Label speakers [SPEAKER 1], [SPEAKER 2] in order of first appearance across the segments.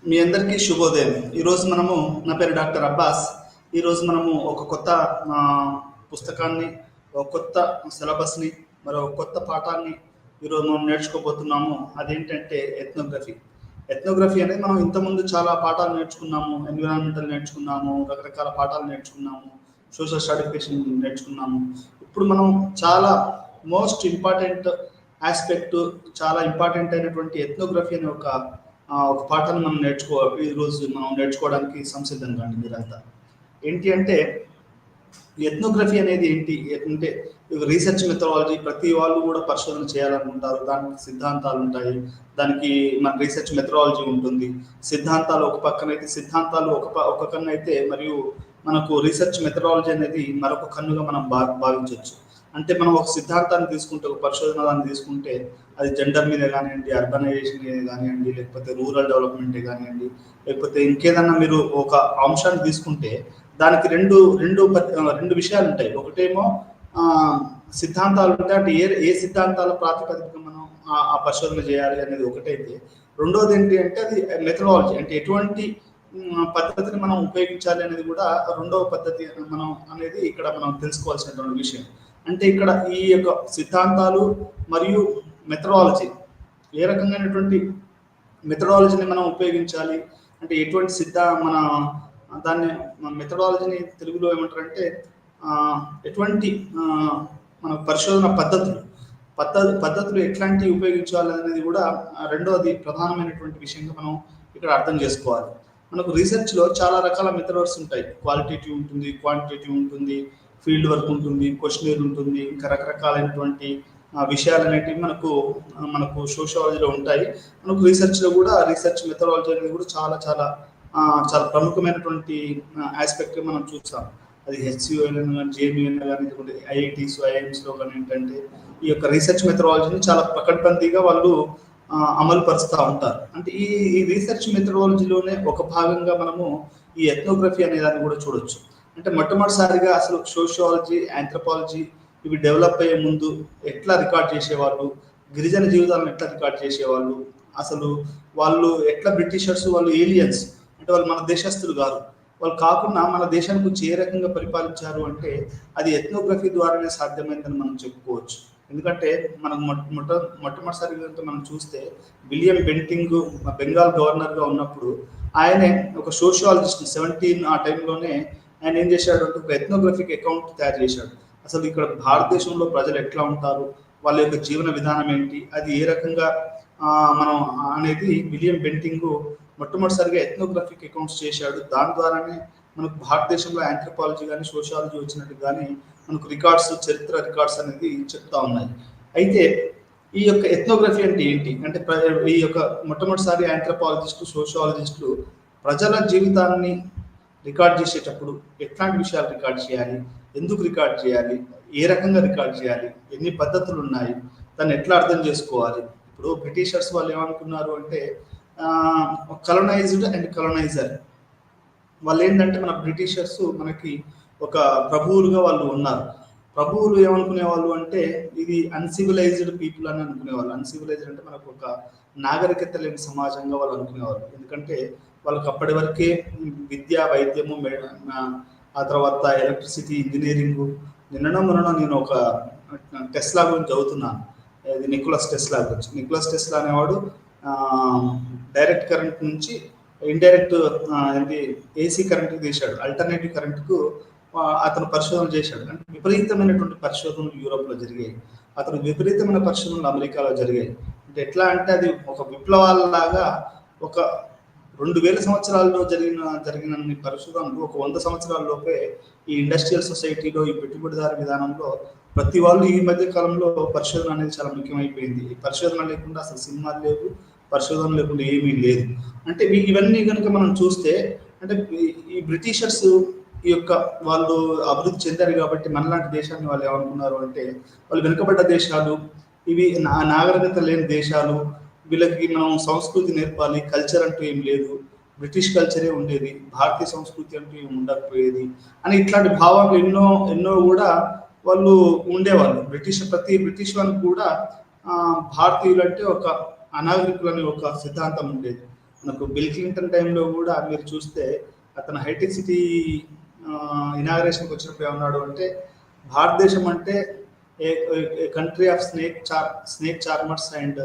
[SPEAKER 1] మీ అందరికీ శుభోదయం. ఈరోజు మనము నా పేరు డాక్టర్ అబ్బాస్. ఈరోజు మనము ఒక కొత్త ఆ, పుస్తకాన్ని, ఒక కొత్త సిలబస్ని, మరో కొత్త పాఠాన్ని ఈరోజు మనం నేర్చుకోబోతున్నాము. అదేంటంటే ఎథ్నోగ్రఫీ. ఎథ్నోగ్రఫీ అనేది మనం ఇంతకుముందు చాలా పాఠాలు నేర్చుకున్నాము. ఎన్విరాన్మెంటల్ నేర్చుకున్నాము, రకరకాల పాఠాలు నేర్చుకున్నాము, సోషల్ స్ట్రాటిఫికేషన్ నేర్చుకున్నాము. ఇప్పుడు మనం చాలా మోస్ట్ ఇంపార్టెంట్ ఆస్పెక్ట్, చాలా ఇంపార్టెంట్ అయినటువంటి ఎథ్నోగ్రఫీ అనే ఒక పాఠాన్ని మనం ఈరోజు మనం నేర్చుకోవడానికి సంసిద్ధంగా అండి మీరంతా. ఏంటి అంటే ఎథ్నోగ్రఫీ అనేది ఏంటి అంటే రీసెర్చ్ మెథడాలజీ. ప్రతి వాళ్ళు కూడా పరిశోధన చేయాలనుకుంటారు, దానికి సిద్ధాంతాలు ఉంటాయి, దానికి మన రీసెర్చ్ మెథడాలజీ ఉంటుంది. సిద్ధాంతాలు ఒక పక్కన అయితే, సిద్ధాంతాలు ఒక కన్ను అయితే, మరియు మనకు రీసెర్చ్ మెథడాలజీ అనేది మరొక కన్నుగా మనం భావించవచ్చు. అంటే మనం ఒక సిద్ధాంతాన్ని తీసుకుంటే, ఒక పరిశోధన దాన్ని తీసుకుంటే, అది జెండర్ మీద కానివ్వండి, అర్బనైజేషన్ మీద కానివ్వండి, లేకపోతే రూరల్ డెవలప్మెంట్ కానివ్వండి, లేకపోతే ఇంకేదన్నా మీరు ఒక అంశాన్ని తీసుకుంటే దానికి రెండు విషయాలు ఉంటాయి. ఒకటేమో సిద్ధాంతాలు ఉంటాయి, అంటే ఏ సిద్ధాంతాల ప్రాతిపదిక మనం ఆ పరిశోధన చేయాలి అనేది ఒకటైతే, రెండోది ఏంటి అంటే అది మెథడాలజీ, అంటే ఎటువంటి పద్ధతిని మనం ఉపయోగించాలి అనేది కూడా రెండవ పద్ధతి మనం అనేది ఇక్కడ మనం తెలుసుకోవాల్సినటువంటి విషయం. అంటే ఇక్కడ ఈ యొక్క సిద్ధాంతాలు మరియు మెథడాలజీ, ఏ రకమైనటువంటి మెథడాలజీని మనం ఉపయోగించాలి, అంటే ఎటువంటి మన దాన్ని మెథడాలజీని తెలుగులో ఏమంటారంటే ఎటువంటి మన పరిశోధన పద్ధతులు ఎట్లాంటివి ఉపయోగించాలి అనేది కూడా రెండవది ప్రధానమైనటువంటి విషయంగా మనం ఇక్కడ అర్థం చేసుకోవాలి. మనకు రీసెర్చ్లో చాలా రకాల మెథడ్స్ ఉంటాయి. క్వాలిటేటివ్ ఉంటుంది, క్వాంటిటేటివ్ ఉంటుంది, ఫీల్డ్ వర్క్ ఉంటుంది, క్వశ్చనర్ ఉంటుంది, ఇంకా రకరకాలైనటువంటి విషయాలు అనేటివి మనకు సోషియాలజీలో ఉంటాయి. మనకు రీసెర్చ్లో కూడా రీసెర్చ్ మెథడాలజీ అనేది కూడా చాలా చాలా చాలా ప్రముఖమైనటువంటి ఆస్పెక్ట్ మనం చూస్తాం. అది హెచ్సిఓ కానీ, జేఎన్యూ కానీ, ఐఐటీస్, ఐఐఎంస్లో కానీ ఏంటంటే ఈ యొక్క రీసెర్చ్ మెథడాలజీని చాలా పకడ్బందీగా వాళ్ళు అమలు పరుస్తూ ఉంటారు. అంటే ఈ రీసెర్చ్ మెథడాలజీలోనే ఒక భాగంగా మనము ఈ ఎథ్నోగ్రఫీ అనే దాన్ని కూడా చూడొచ్చు. అంటే మొట్టమొదటిసారిగా అసలు సోషియాలజీ, ఆంథ్రోపాలజీ ఇవి డెవలప్ అయ్యే ముందు ఎట్లా రికార్డ్ చేసేవాళ్ళు, గిరిజన జీవితాలను ఎట్లా రికార్డ్ చేసేవాళ్ళు, అసలు వాళ్ళు ఎట్లా బ్రిటిషర్స్, వాళ్ళు ఏలియన్స్, అంటే వాళ్ళు మన దేశస్తులు కాదు, వాళ్ళు కాకుండా మన దేశానికి వచ్చి ఏ రకంగా పరిపాలించారు అంటే అది ఎథ్నోగ్రఫీ ద్వారానే సాధ్యమైందని మనం చెప్పుకోవచ్చు. ఎందుకంటే మనం మొట్టమొదటిసారిగా మనం చూస్తే విలియం బెంటింగ్ బెంగాల్ గవర్నర్గా ఉన్నప్పుడు ఆయనే ఒక సోషియాలజిస్ట్ 17 ఆ టైంలోనే ఆయన ఏం చేశాడు అంటే ఒక ఎథ్నోగ్రఫిక్ అకౌంట్ తయారు చేశాడు. అసలు ఇక్కడ భారతదేశంలో ప్రజలు ఎట్లా ఉంటారు, వాళ్ళ యొక్క జీవన విధానం ఏంటి, అది ఏ రకంగా మనం అనేది విలియం బెంటింగ్ మొట్టమొదటిసారిగా ఎథ్నోగ్రఫిక్ అకౌంట్స్ చేశాడు. దాని ద్వారానే మనకు భారతదేశంలో ఆంథ్రోపాలజీ కానీ, సోషియాలజీ వచ్చినట్టు కానీ మనకు చరిత్ర రికార్డ్స్ అనేది చెప్తా ఉన్నాయి. అయితే ఈ యొక్క ఎథ్నోగ్రఫీ అంటే ఏంటి అంటే ఈ యొక్క మొట్టమొదటిసారి ఆంథ్రోపాలజిస్టులు, సోషియాలజిస్టులు ప్రజల జీవితాన్ని రికార్డ్ చేసేటప్పుడు ఎట్లాంటి విషయాలు రికార్డ్ చేయాలి, ఎందుకు రికార్డ్ చేయాలి, ఏ రకంగా రికార్డ్ చేయాలి, ఎన్ని పద్ధతులు ఉన్నాయి, దాన్ని ఎట్లా అర్థం చేసుకోవాలి. ఇప్పుడు బ్రిటిషర్స్ వాళ్ళు ఏమనుకున్నారు అంటే కలనైజ్డ్ అండ్ కలనైజర్. వాళ్ళు ఏంటంటే మన బ్రిటిషర్స్ మనకి ఒక ప్రభువులుగా వాళ్ళు ఉన్నారు. ప్రభువులు ఏమనుకునే వాళ్ళు అంటే ఇది అన్సివిలైజ్డ్ పీపుల్ అని అనుకునేవాళ్ళు. అన్సివిలైజ్డ్ అంటే మనకు ఒక నాగరికత లేని సమాజంగా వాళ్ళు అనుకునేవాళ్ళు. ఎందుకంటే వాళ్ళకి అప్పటి వరకే విద్య, వైద్యము, ఆ తర్వాత ఎలక్ట్రిసిటీ, ఇంజనీరింగ్. మొన్న నేను ఒక టెస్లా గురించి చదువుతున్నాను. ఇది నికోలస్ టెస్లా అనేవాడు డైరెక్ట్ కరెంట్ నుంచి ఇండైరెక్ట్ ఏసీ కరెంట్కి తీశాడు, ఆల్టర్నేటివ్ కరెంట్కు అతను పరిశోధన చేశాడు. అంటే విపరీతమైనటువంటి పరిశోధనలు యూరోప్లో జరిగాయి, అతను విపరీతమైన పరిశోధనలు అమెరికాలో జరిగాయి. అంటే ఎట్లా అంటే అది ఒక విప్లవాలలాగా ఒక 2000 సంవత్సరాల్లో జరిగిన పరిశోధనలు ఒక 100 సంవత్సరాల్లోపే ఈ ఇండస్ట్రియల్ సొసైటీలో, ఈ పెట్టుబడిదారు విధానంలో ప్రతి వాళ్ళు ఈ మధ్య కాలంలో పరిశోధన అనేది చాలా ముఖ్యమైపోయింది. ఈ పరిశోధన లేకుండా అసలు సినిమాలు లేవు, పరిశోధన లేకుండా ఏమీ లేదు. అంటే ఇవన్నీ కనుక మనం చూస్తే అంటే ఈ బ్రిటిషర్స్ ఈ యొక్క వాళ్ళు అభివృద్ధి చెందారు కాబట్టి మనలాంటి దేశాన్ని వాళ్ళు ఏమనుకున్నారు అంటే వాళ్ళు వెనుకబడ్డ దేశాలు, ఇవి నాగరికత లేని దేశాలు, వీళ్ళకి మనం సంస్కృతి నేర్పాలి, కల్చర్ అంటూ ఏం లేదు, బ్రిటిష్ కల్చరే ఉండేది, భారతీయ సంస్కృతి అంటూ ఏమి ఉండకపోయేది అని ఇట్లాంటి భావాలు ఎన్నో కూడా వాళ్ళు ఉండేవాళ్ళు. ప్రతి బ్రిటిష్ వాళ్ళకి కూడా భారతీయులు అంటే ఒక అనాగరికులని ఒక సిద్ధాంతం ఉండేది. మనకు బిల్ క్లింటన్ టైంలో కూడా మీరు చూస్తే అతను హైటెక్ సిటీ ఇనాగరేషన్కి వచ్చినప్పుడు ఏమన్నాడు అంటే, భారతదేశం అంటే a country of snake charmers and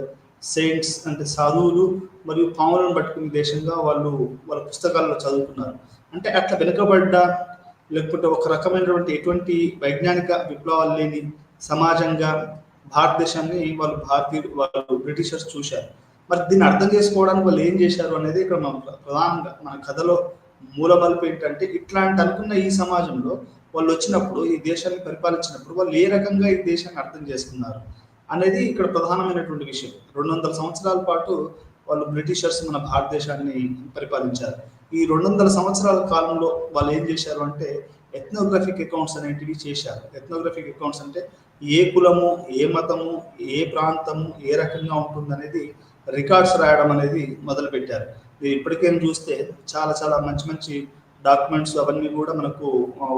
[SPEAKER 1] saints, అంటే సాధువులు మరియు పాములను పట్టుకునే దేశంగా వాళ్ళ పుస్తకాల్లో చదువుకున్నారు. అంటే అట్లా వెనుకబడ్డ, లేకపోతే ఒక రకమైనటువంటి ఎటువంటి వైజ్ఞానిక విప్లవాలు లేని సమాజంగా భారతదేశాన్ని వాళ్ళు బ్రిటిషర్స్ చూశారు. మరి దీన్ని అర్థం చేసుకోవడానికి వాళ్ళు ఏం చేశారు అనేది ఇక్కడ ప్రధానంగా మన కథలో మూల మలుపు ఏంటంటే, ఇట్లాంటి అనుకున్న ఈ సమాజంలో వాళ్ళు వచ్చినప్పుడు, ఈ దేశాన్ని పరిపాలించినప్పుడు వాళ్ళు ఏ రకంగా ఈ దేశాన్ని అర్థం చేసుకున్నారు అనేది ఇక్కడ ప్రధానమైనటువంటి విషయం. 200 సంవత్సరాల పాటు వాళ్ళు బ్రిటిషర్స్ మన భారతదేశాన్ని పరిపాలించారు. ఈ 200 సంవత్సరాల కాలంలో వాళ్ళు ఏం చేశారు అంటే ఎథ్నోగ్రఫిక్ అకౌంట్స్ అనేటివి చేశారు. ఎథ్నోగ్రఫిక్ అకౌంట్స్ అంటే ఏ కులము, ఏ మతము, ఏ ప్రాంతము ఏ రకంగా ఉంటుంది అనేది రికార్డ్స్ రాయడం అనేది మొదలుపెట్టారు. మీరు ఇప్పటికేం చూస్తే చాలా చాలా మంచి మంచి డాక్యుమెంట్స్ అవన్నీ కూడా మనకు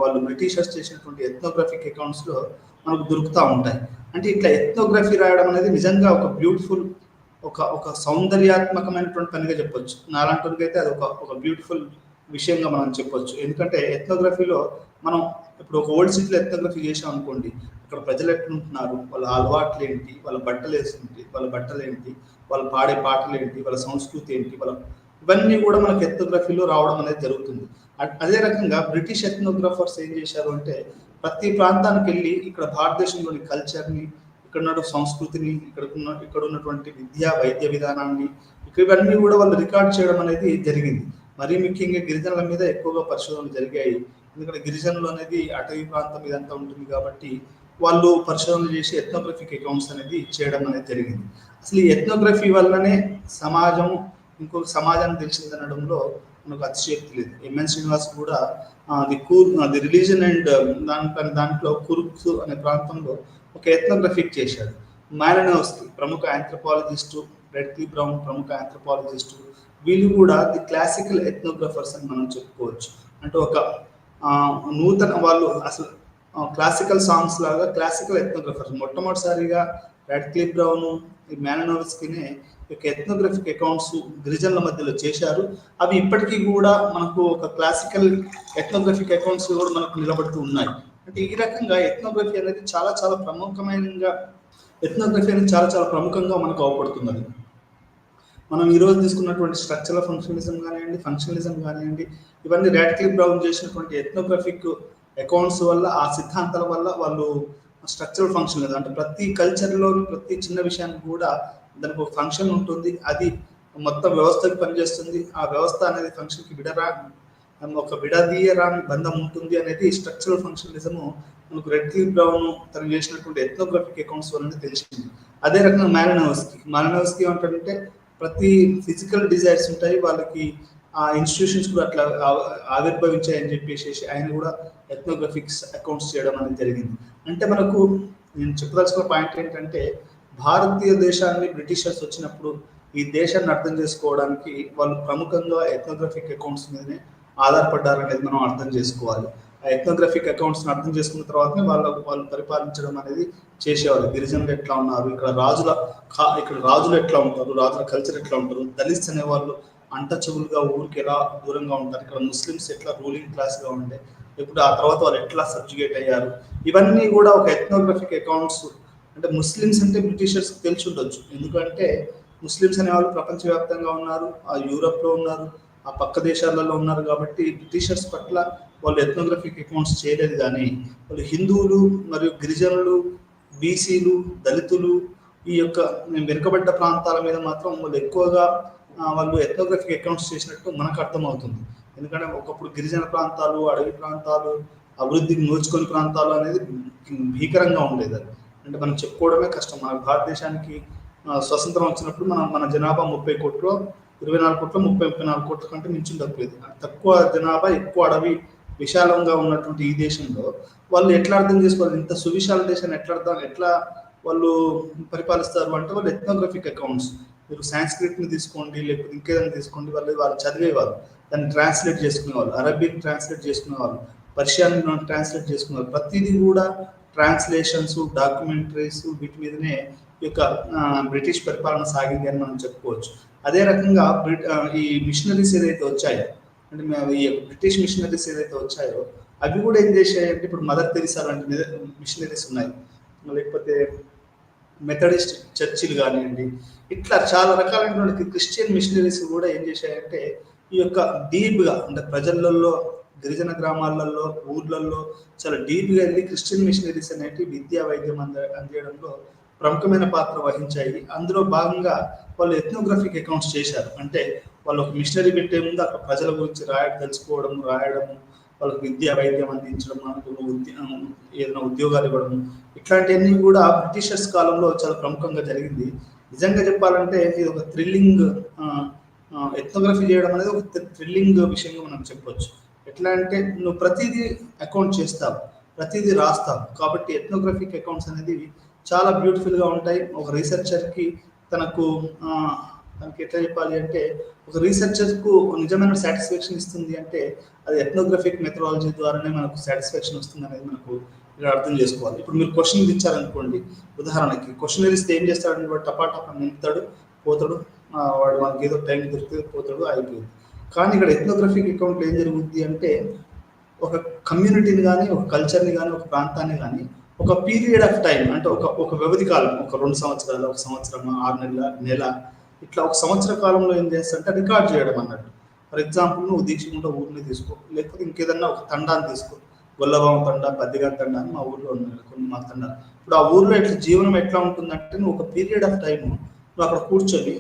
[SPEAKER 1] వాళ్ళు బ్రిటిషర్స్ చేసినటువంటి ఎథ్నోగ్రఫిక్ అకౌంట్స్లో మనకు దొరుకుతూ ఉంటాయి. అంటే ఇట్లా ఎథ్నోగ్రఫీ రాయడం అనేది నిజంగా ఒక బ్యూటిఫుల్, ఒక సౌందర్యాత్మకమైనటువంటి పనిగా చెప్పొచ్చు. నాలాంటి అయితే అది ఒక బ్యూటిఫుల్ విషయంగా మనం చెప్పొచ్చు. ఎందుకంటే ఎథ్నోగ్రఫీలో మనం ఇప్పుడు ఒక ఓల్డ్ సిటీలో ఎథ్నోగ్రఫీ చేసాం అనుకోండి, అక్కడ ప్రజలు ఎట్లుంటున్నారు, వాళ్ళ అలవాట్లు ఏంటి, వాళ్ళ బట్టలు ఏంటి, వాళ్ళ బట్టలు ఏంటి, వాళ్ళు పాడే పాటలు ఏంటి, వాళ్ళ సంస్కృతి ఏంటి, ఇవన్నీ కూడా మనకి ఎథ్నోగ్రఫీలో రావడం అనేది జరుగుతుంది. అదే రకంగా బ్రిటిష్ ఎథ్నోగ్రాఫర్స్ ఏం చేశారు అంటే, ప్రతి ప్రాంతానికి వెళ్ళి ఇక్కడ భారతదేశంలోని కల్చర్ని, ఇక్కడ ఉన్న సంస్కృతిని, ఇక్కడ ఉన్నటువంటి విద్యా వైద్య విధానాన్ని, ఇవన్నీ కూడా వాళ్ళు రికార్డ్ చేయడం అనేది జరిగింది. మరీ ముఖ్యంగా గిరిజనుల మీద ఎక్కువగా పరిశోధనలు జరిగాయి. ఎందుకంటే గిరిజనులు అనేది అటవీ ప్రాంతం ఇదంతా ఉంటుంది కాబట్టి వాళ్ళు పరిశోధనలు చేసి ఎథ్నోగ్రఫిక్ అకౌంట్స్ అనేది చేయడం అనేది జరిగింది. అసలు ఈ ఎథ్నోగ్రఫీ వల్లనే సమాజం ఇంకొక సమాజాన్ని తెలిసిందనడంలో మనకు అతిశయోక్తి లేదు. ఎంఎన్ శ్రీనివాస్ కూడా ది రిలీజన్ అండ్ దాంట్లో కుర్క్స్ అనే ప్రాంతంలో ఒక ఎథ్నోగ్రఫిక్ చేశాడు. మాలినోవ్స్కీ ప్రముఖ ఆంథ్రోపాలజిస్టు, రెడ్క్లిఫ్ బ్రౌన్ ప్రముఖ ఆంథ్రోపాలజిస్టు, వీళ్ళు కూడా ది క్లాసికల్ ఎథ్నోగ్రఫర్స్ అని మనం చెప్పుకోవచ్చు. అంటే ఒక నూతన వాళ్ళు అసలు క్లాసికల్ సాంగ్స్ లాగా క్లాసికల్ ఎథ్నోగ్రఫర్స్. మొట్టమొదటిసారిగా రెడ్క్లిఫ్ బ్రౌన్, ఈ మాలినోవ్స్కీనే యొక్క ఎథ్నోగ్రఫిక్ అకౌంట్స్ గిరిజనుల మధ్యలో చేశారు. అవి ఇప్పటికీ కూడా మనకు ఒక క్లాసికల్ ఎథ్నోగ్రఫిక్ అకౌంట్స్ కూడా మనకు నిలబడుతూ ఉన్నాయి. అంటే ఈ రకంగా ఎథ్నోగ్రఫీ అనేది చాలా చాలా ప్రముఖంగా మనకు అవపడుతున్నది. మనం ఈరోజు తీసుకున్నటువంటి స్ట్రక్చరల్ ఫంక్షనలిజం కానివ్వండి, ఇవన్నీ రెడ్క్లిఫ్ బ్రౌన్ చేసినటువంటి ఎథ్నోగ్రఫిక్ అకౌంట్స్ వల్ల, ఆ సిద్ధాంతాల వల్ల వాళ్ళు స్ట్రక్చరల్ ఫంక్షనలిజం అంటే ప్రతి కల్చర్లో ప్రతి చిన్న విషయానికి కూడా దానికి ఒక ఫంక్షన్ ఉంటుంది, అది మొత్తం వ్యవస్థకి పనిచేస్తుంది, ఆ వ్యవస్థ అనేది ఫంక్షన్కి విడదీయరాని బంధం ఉంటుంది అనేది స్ట్రక్చరల్ ఫంక్షనలిజము మనకు రెడ్క్లిఫ్ బ్రౌన్ తను చేసినటువంటి ఎథ్నోగ్రఫిక్ అకౌంట్స్ వల్లనే తెలిసింది. అదే రకంగా మాలినోవ్స్కీ ఏమంటాడంటే, ప్రతి ఫిజికల్ డిజైర్స్ ఉంటాయి, వాళ్ళకి ఆ ఇన్స్టిట్యూషన్స్ కూడా అట్లా ఆవిర్భవించాయని చెప్పేసి ఆయన కూడా ఎథ్నోగ్రఫిక్స్ అకౌంట్స్ చేయడం అనేది జరిగింది. అంటే మనకు నేను చెప్పదలుచుకున్న పాయింట్ ఏంటంటే, భారతీయ దేశాన్ని బ్రిటిషర్స్ వచ్చినప్పుడు ఈ దేశాన్ని అర్థం చేసుకోవడానికి వాళ్ళు ప్రముఖంగా ఎథ్నోగ్రఫిక్ అకౌంట్స్ మీదనే ఆధారపడ్డారనేది మనం అర్థం చేసుకోవాలి. ఆ ఎథ్నోగ్రఫిక్ అకౌంట్స్ని అర్థం చేసుకున్న తర్వాతనే వాళ్ళు పరిపాలించడం అనేది చేసేవాళ్ళు. గిరిజనులు ఎట్లా ఉన్నారు, ఇక్కడ రాజులు ఎట్లా ఉంటారు, రాజుల కల్చర్ ఎట్లా ఉంటారు, దళిత్స్ అనేవాళ్ళు అన్టచబుల్గా ఊరికి ఎలా దూరంగా ఉంటారు, ఇక్కడ ముస్లిమ్స్ ఎట్లా రూలింగ్ క్లాస్గా ఉండే, ఇప్పుడు ఆ తర్వాత వాళ్ళు ఎట్లా సబ్జుగేట్ అయ్యారు, ఇవన్నీ కూడా ఒక ఎథ్నోగ్రఫిక్ అకౌంట్స్. అంటే ముస్లిమ్స్ అంటే బ్రిటిషర్స్కి తెలిసి ఉండొచ్చు, ఎందుకంటే ముస్లిమ్స్ అనేవాళ్ళు ప్రపంచవ్యాప్తంగా ఉన్నారు, ఆ యూరోప్లో ఉన్నారు, ఆ పక్క దేశాలలో ఉన్నారు. కాబట్టి బ్రిటిషర్స్ పట్ల వాళ్ళు ఎథ్నోగ్రఫిక్ అకౌంట్స్ చేయలేదు. కానీ వాళ్ళు హిందువులు మరియు గిరిజనులు, బీసీలు, దళితులు, ఈ యొక్క వెనుకబడ్డ ప్రాంతాల మీద మాత్రం వాళ్ళు ఎక్కువగా వాళ్ళు ఎథ్నోగ్రఫిక్ అకౌంట్స్ చేసినట్టు మనకు అర్థమవుతుంది. ఎందుకంటే ఒకప్పుడు గిరిజన ప్రాంతాలు, అడవి ప్రాంతాలు, అభివృద్ధికి నోచుకొని ప్రాంతాలు అనేది భీకరంగా ఉండేది. అంటే మనం చెప్పుకోవడమే కష్టం. మన భారతదేశానికి స్వతంత్రం వచ్చినప్పుడు మన జనాభా 30 కోట్లు, 24 కోట్లు, 34 కోట్ల కంటే మించి తప్పలేదు. తక్కువ జనాభా, ఎక్కువ అడవి, విశాలంగా ఉన్నటువంటి ఈ దేశంలో వాళ్ళు ఎట్లా అర్థం చేసుకోవాలి, ఇంత సువిశాల దేశాన్ని ఎట్లా వాళ్ళు పరిపాలిస్తారు అంటే వాళ్ళు ఎథ్నోగ్రఫిక్ అకౌంట్స్. మీరు సాంస్క్రిట్ని తీసుకోండి, లేకపోతే ఇంకేదైనా తీసుకోండి, వాళ్ళు చదివేవాళ్ళు, దాన్ని ట్రాన్స్లేట్ చేసుకునేవాళ్ళు, అరబిక్ ట్రాన్స్లేట్ చేసుకునేవాళ్ళు, పర్షియన్ ట్రాన్స్లేట్ చేసుకునేవాళ్ళు. ప్రతిదీ కూడా ట్రాన్స్లేషన్స్, డాక్యుమెంటరీస్ వీటి మీదనే ఈ యొక్క బ్రిటిష్ పరిపాలన సాగింది అని మనం చెప్పుకోవచ్చు. అదే రకంగా ఈ మిషనరీస్ ఏదైతే వచ్చాయో, అంటే ఈ బ్రిటిష్ మిషనరీస్ ఏదైతే వచ్చాయో అవి కూడా ఏం చేశాయంటే, ఇప్పుడు మదర్ తెరిసా లాంటి మిషనరీస్ ఉన్నాయి, లేకపోతే మెథడిస్ట్ చర్చిలు కానివ్వండి, ఇట్లా చాలా రకాలైనటువంటి క్రిస్టియన్ మిషనరీస్ కూడా ఏం చేశాయంటే ఈ యొక్క డీప్గా, అంటే ప్రజలలో, గిరిజన గ్రామాలలో, ఊర్లలో చాలా డీప్గా వెళ్ళి క్రిస్టియన్ మిషనరీస్ అనేవి విద్యా వైద్యం అందించడంలో ప్రముఖమైన పాత్ర వహించాయి. అందులో భాగంగా వాళ్ళు ఎథ్నోగ్రఫిక్ అకౌంట్స్ చేశారు. అంటే వాళ్ళు ఒక మిషనరీ పెట్టే ముందు అక్కడ ప్రజల గురించి తెలుసుకోవడం, రాయడము, వాళ్ళకి విద్యా వైద్యం అందించడం, ఏదైనా ఉద్యోగాలు ఇవ్వడం, ఇట్లాంటివన్నీ కూడా బ్రిటిషర్స్ కాలంలో చాలా ప్రముఖంగా జరిగింది. నిజంగా చెప్పాలంటే ఇది ఒక థ్రిల్లింగ్, ఎథ్నోగ్రఫీ చేయడం అనేది ఒక థ్రిల్లింగ్ విషయంగా మనం చెప్పొచ్చు. ఎట్లా అంటే నువ్వు ప్రతిదీ అకౌంట్ చేస్తావు, ప్రతిదీ రాస్తావు, కాబట్టి ఎథ్నోగ్రఫిక్ అకౌంట్స్ అనేది చాలా బ్యూటిఫుల్గా ఉంటాయి. ఒక రీసెర్చర్కి తనకు ఎట్లా చెప్పాలి అంటే, ఒక రీసెర్చర్కు నిజమైన సాటిస్ఫాక్షన్ ఇస్తుంది అంటే అది ఎథ్నోగ్రఫిక్ మెథడాలజీ ద్వారానే మనకు సాటిస్ఫాక్షన్ వస్తుంది అనేది మనకు ఇక్కడ అర్థం చేసుకోవాలి. ఇప్పుడు మీరు క్వశ్చన్ ఇచ్చారనుకోండి, ఉదాహరణకి క్వశ్చన్ ఇస్తే ఏం చేస్తాడంటే వాడు టపాటపా నింపుతాడు, పోతాడు, వాడు మనకి ఏదో టైం దొరికితే పోతాడు, అయిపోయింది. కానీ ఇక్కడ ఎథ్నోగ్రఫిక్ అకౌంట్లో ఏం జరుగుద్ది అంటే ఒక కమ్యూనిటీని కానీ, ఒక కల్చర్ని కానీ, ఒక ప్రాంతాన్ని కానీ ఒక పీరియడ్ ఆఫ్ టైం, అంటే ఒక వ్యవధి కాలం, ఒక 2 సంవత్సరాలు, 1 సంవత్సరం, 6 నెలల, నెల, ఇట్లా ఒక సంవత్సర కాలంలో ఏం చేస్తారంటే రికార్డ్ చేయడం అన్నట్టు. ఫర్ ఎగ్జాంపుల్ నువ్వు దీక్షకుంట ఊరిని తీసుకో, లేకపోతే ఇంకేదన్నా ఒక తండాన్ని తీసుకో, గొల్లబాం తండా, బద్దిగాం తండా అని మా ఊర్లో ఉన్నాయి కొన్ని మా తండాలు. ఇప్పుడు ఆ ఊర్లో ఎట్లా జీవనం ఎట్లా ఉంటుందంటే, నువ్వు ఒక పీరియడ్ ఆఫ్ టైం నువ్వు అక్కడ కూర్చొని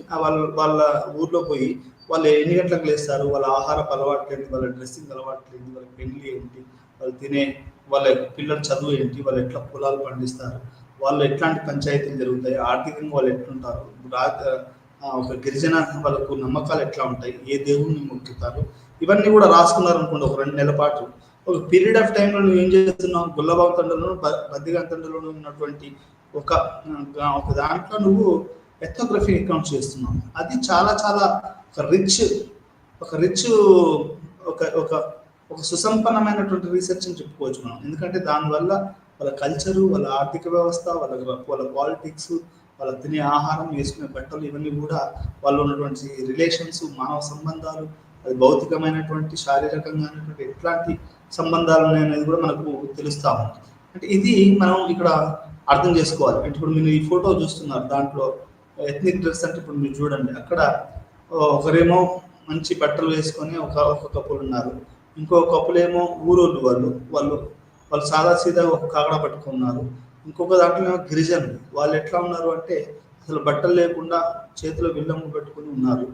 [SPEAKER 1] వాళ్ళ ఊర్లో పోయి వాళ్ళు ఎన్ని గంటలకు లేస్తారు, వాళ్ళ ఆహారపు అలవాట్లు ఏంటి, వాళ్ళ డ్రెస్సింగ్ అలవాట్లు ఏంటి, వాళ్ళ పెళ్లి ఏంటి, వాళ్ళు తినే, వాళ్ళ పిల్లల చదువు ఏంటి, వాళ్ళు ఎట్లా పొలాలు పండిస్తారు, వాళ్ళు ఎట్లాంటి పంచాయతీలు జరుగుతాయి, ఆర్థికంగా వాళ్ళు ఎట్లుంటారు, ఒక గిరిజన వాళ్ళకు నమ్మకాలు ఎట్లా ఉంటాయి, ఏ దేవుణ్ణి మొక్కుతారు, ఇవన్నీ కూడా రాసుకున్నారు అనుకోండి. ఒక 2 నెలల పాటు ఒక పీరియడ్ ఆఫ్ టైంలో నువ్వు ఏం చేస్తున్నావు, గుల్లబాబు తండలోను, బద్దిగా తండలోను ఉన్నటువంటి ఒక దాంట్లో నువ్వు ఎథ్నోగ్రఫీ అకౌంట్స్ చేస్తున్నావు. అది చాలా చాలా ఒక రిచ్ ఒక సుసంపన్నమైనటువంటి రీసెర్చ్ అని చెప్పుకోవచ్చు మనం. ఎందుకంటే దానివల్ల వాళ్ళ కల్చరు, వాళ్ళ ఆర్థిక వ్యవస్థ, వాళ్ళ పాలిటిక్స్, వాళ్ళ తినే ఆహారం, వేసుకునే బట్టలు, ఇవన్నీ కూడా వాళ్ళు ఉన్నటువంటి రిలేషన్స్, మానవ సంబంధాలు, అది భౌతికమైనటువంటి, శారీరకంగానటువంటి ఎట్లాంటి సంబంధాలు ఉన్నాయనేది కూడా మనకు తెలుస్తూ ఉంటుంది. అంటే ఇది మనం ఇక్కడ అర్థం చేసుకోవాలి. అంటే ఇప్పుడు మీరు ఈ ఫోటో చూస్తున్నారు, దాంట్లో ఎథ్నిక్ డ్రెస్ అంటే ఇప్పుడు మీరు చూడండి, అక్కడ ఒకరేమో మంచి బట్టలు వేసుకొని ఒక కపుల్ ఉన్నారు, ఇంకో కపులేమో ఊరోళ్ళు, వాళ్ళు సాదా సీదా ఒక కాగడ పట్టుకున్నారు. ఇంకొక దాంట్లో గిరిజనులు, వాళ్ళు ఎట్లా ఉన్నారు అంటే అసలు బట్టలు లేకుండా చేతిలో విల్లము పెట్టుకుని ఉన్నారు.